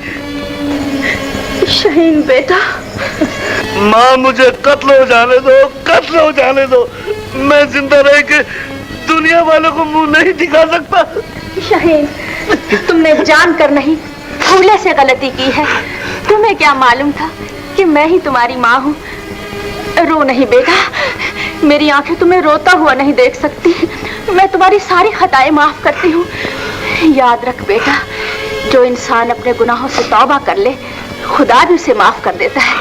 शहीन बेटा, माँ मुझे कत्ल हो जाने दो, कत्ल हो जाने दो। मैं जिंदा रह के दुनिया वालों को मुंह नहीं दिखा सकता। शहीन, तुमने जानकर नहीं, भूले से गलती की है। तुम्हें क्या मालूम था कि मैं ही तुम्हारी माँ हूँ। रो नहीं बेटा, मेरी आंखें तुम्हें रोता हुआ नहीं देख सकती। मैं तुम्हारी सारी खताएं माफ करती हूँ। याद रख बेटा, जो इंसान अपने गुनाहों से तौबा कर ले, खुदा भी उसे माफ कर देता है।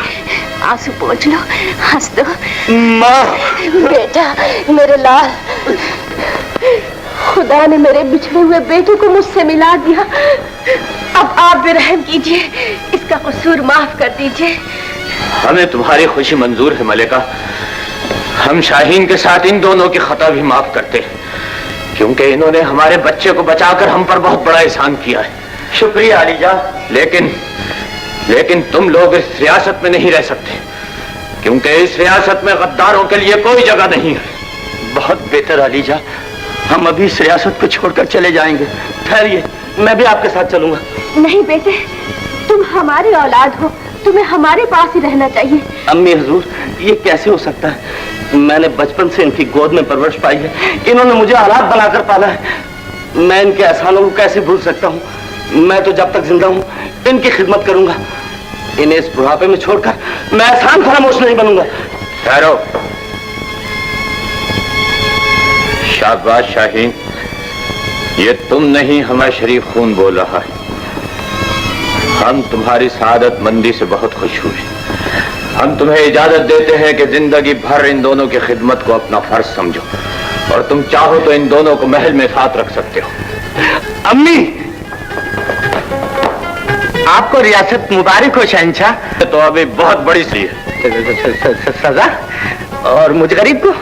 आंसू पोंछ लो, हंस दो। माँ। बेटा मेरे लाल, खुदा ने मेरे बिछड़े हुए बेटे को मुझसे मिला दिया। अब आप भी रहम कीजिए, इसका कसूर माफ कर दीजिए। हमें तुम्हारी खुशी मंजूर है मलिका। हम शाहीन के साथ इन दोनों की खता भी माफ करते हैं, क्योंकि इन्होंने हमारे बच्चे को बचाकर हम पर बहुत बड़ा एहसान किया है। शुक्रिया अलीजा। लेकिन तुम लोग इस रियासत में नहीं रह सकते, क्योंकि इस रियासत में गद्दारों के लिए कोई जगह नहीं है। बहुत बेहतर अलीजा, हम अभी इस रियासत को छोड़कर चले जाएंगे। ठहरिए, मैं भी आपके साथ चलूंगा। नहीं बेटे, तुम हमारी औलाद हो, तुम्हें हमारे पास ही रहना चाहिए। अम्मी हुजूर, ये कैसे हो सकता है? मैंने बचपन से इनकी गोद में परवरिश पाई है, इन्होंने मुझे औलाद बनाकर पाला है। मैं इनके एहसानों को कैसे भूल सकता हूँ? मैं तो जब तक जिंदा हूँ इनकी खिदमत करूंगा। इन्हें इस बुढ़ापे में छोड़कर मैं आसान खामोश नहीं बनूंगा। ठहरो। शाबाश शाहीन, ये तुम नहीं हमारा शरीफ खून बोल रहा है। हम तुम्हारी सआदत मंदी से बहुत खुश हुए। हम तुम्हें इजाजत देते हैं कि जिंदगी भर इन दोनों की खिदमत को अपना फर्ज समझो, और तुम चाहो तो इन दोनों को महल में साथ रख सकते हो। अम्मी, आपको रियासत मुबारक हो शहंशाह। तो अभी बहुत बड़ी सी है सजा, और मुझे गरीब को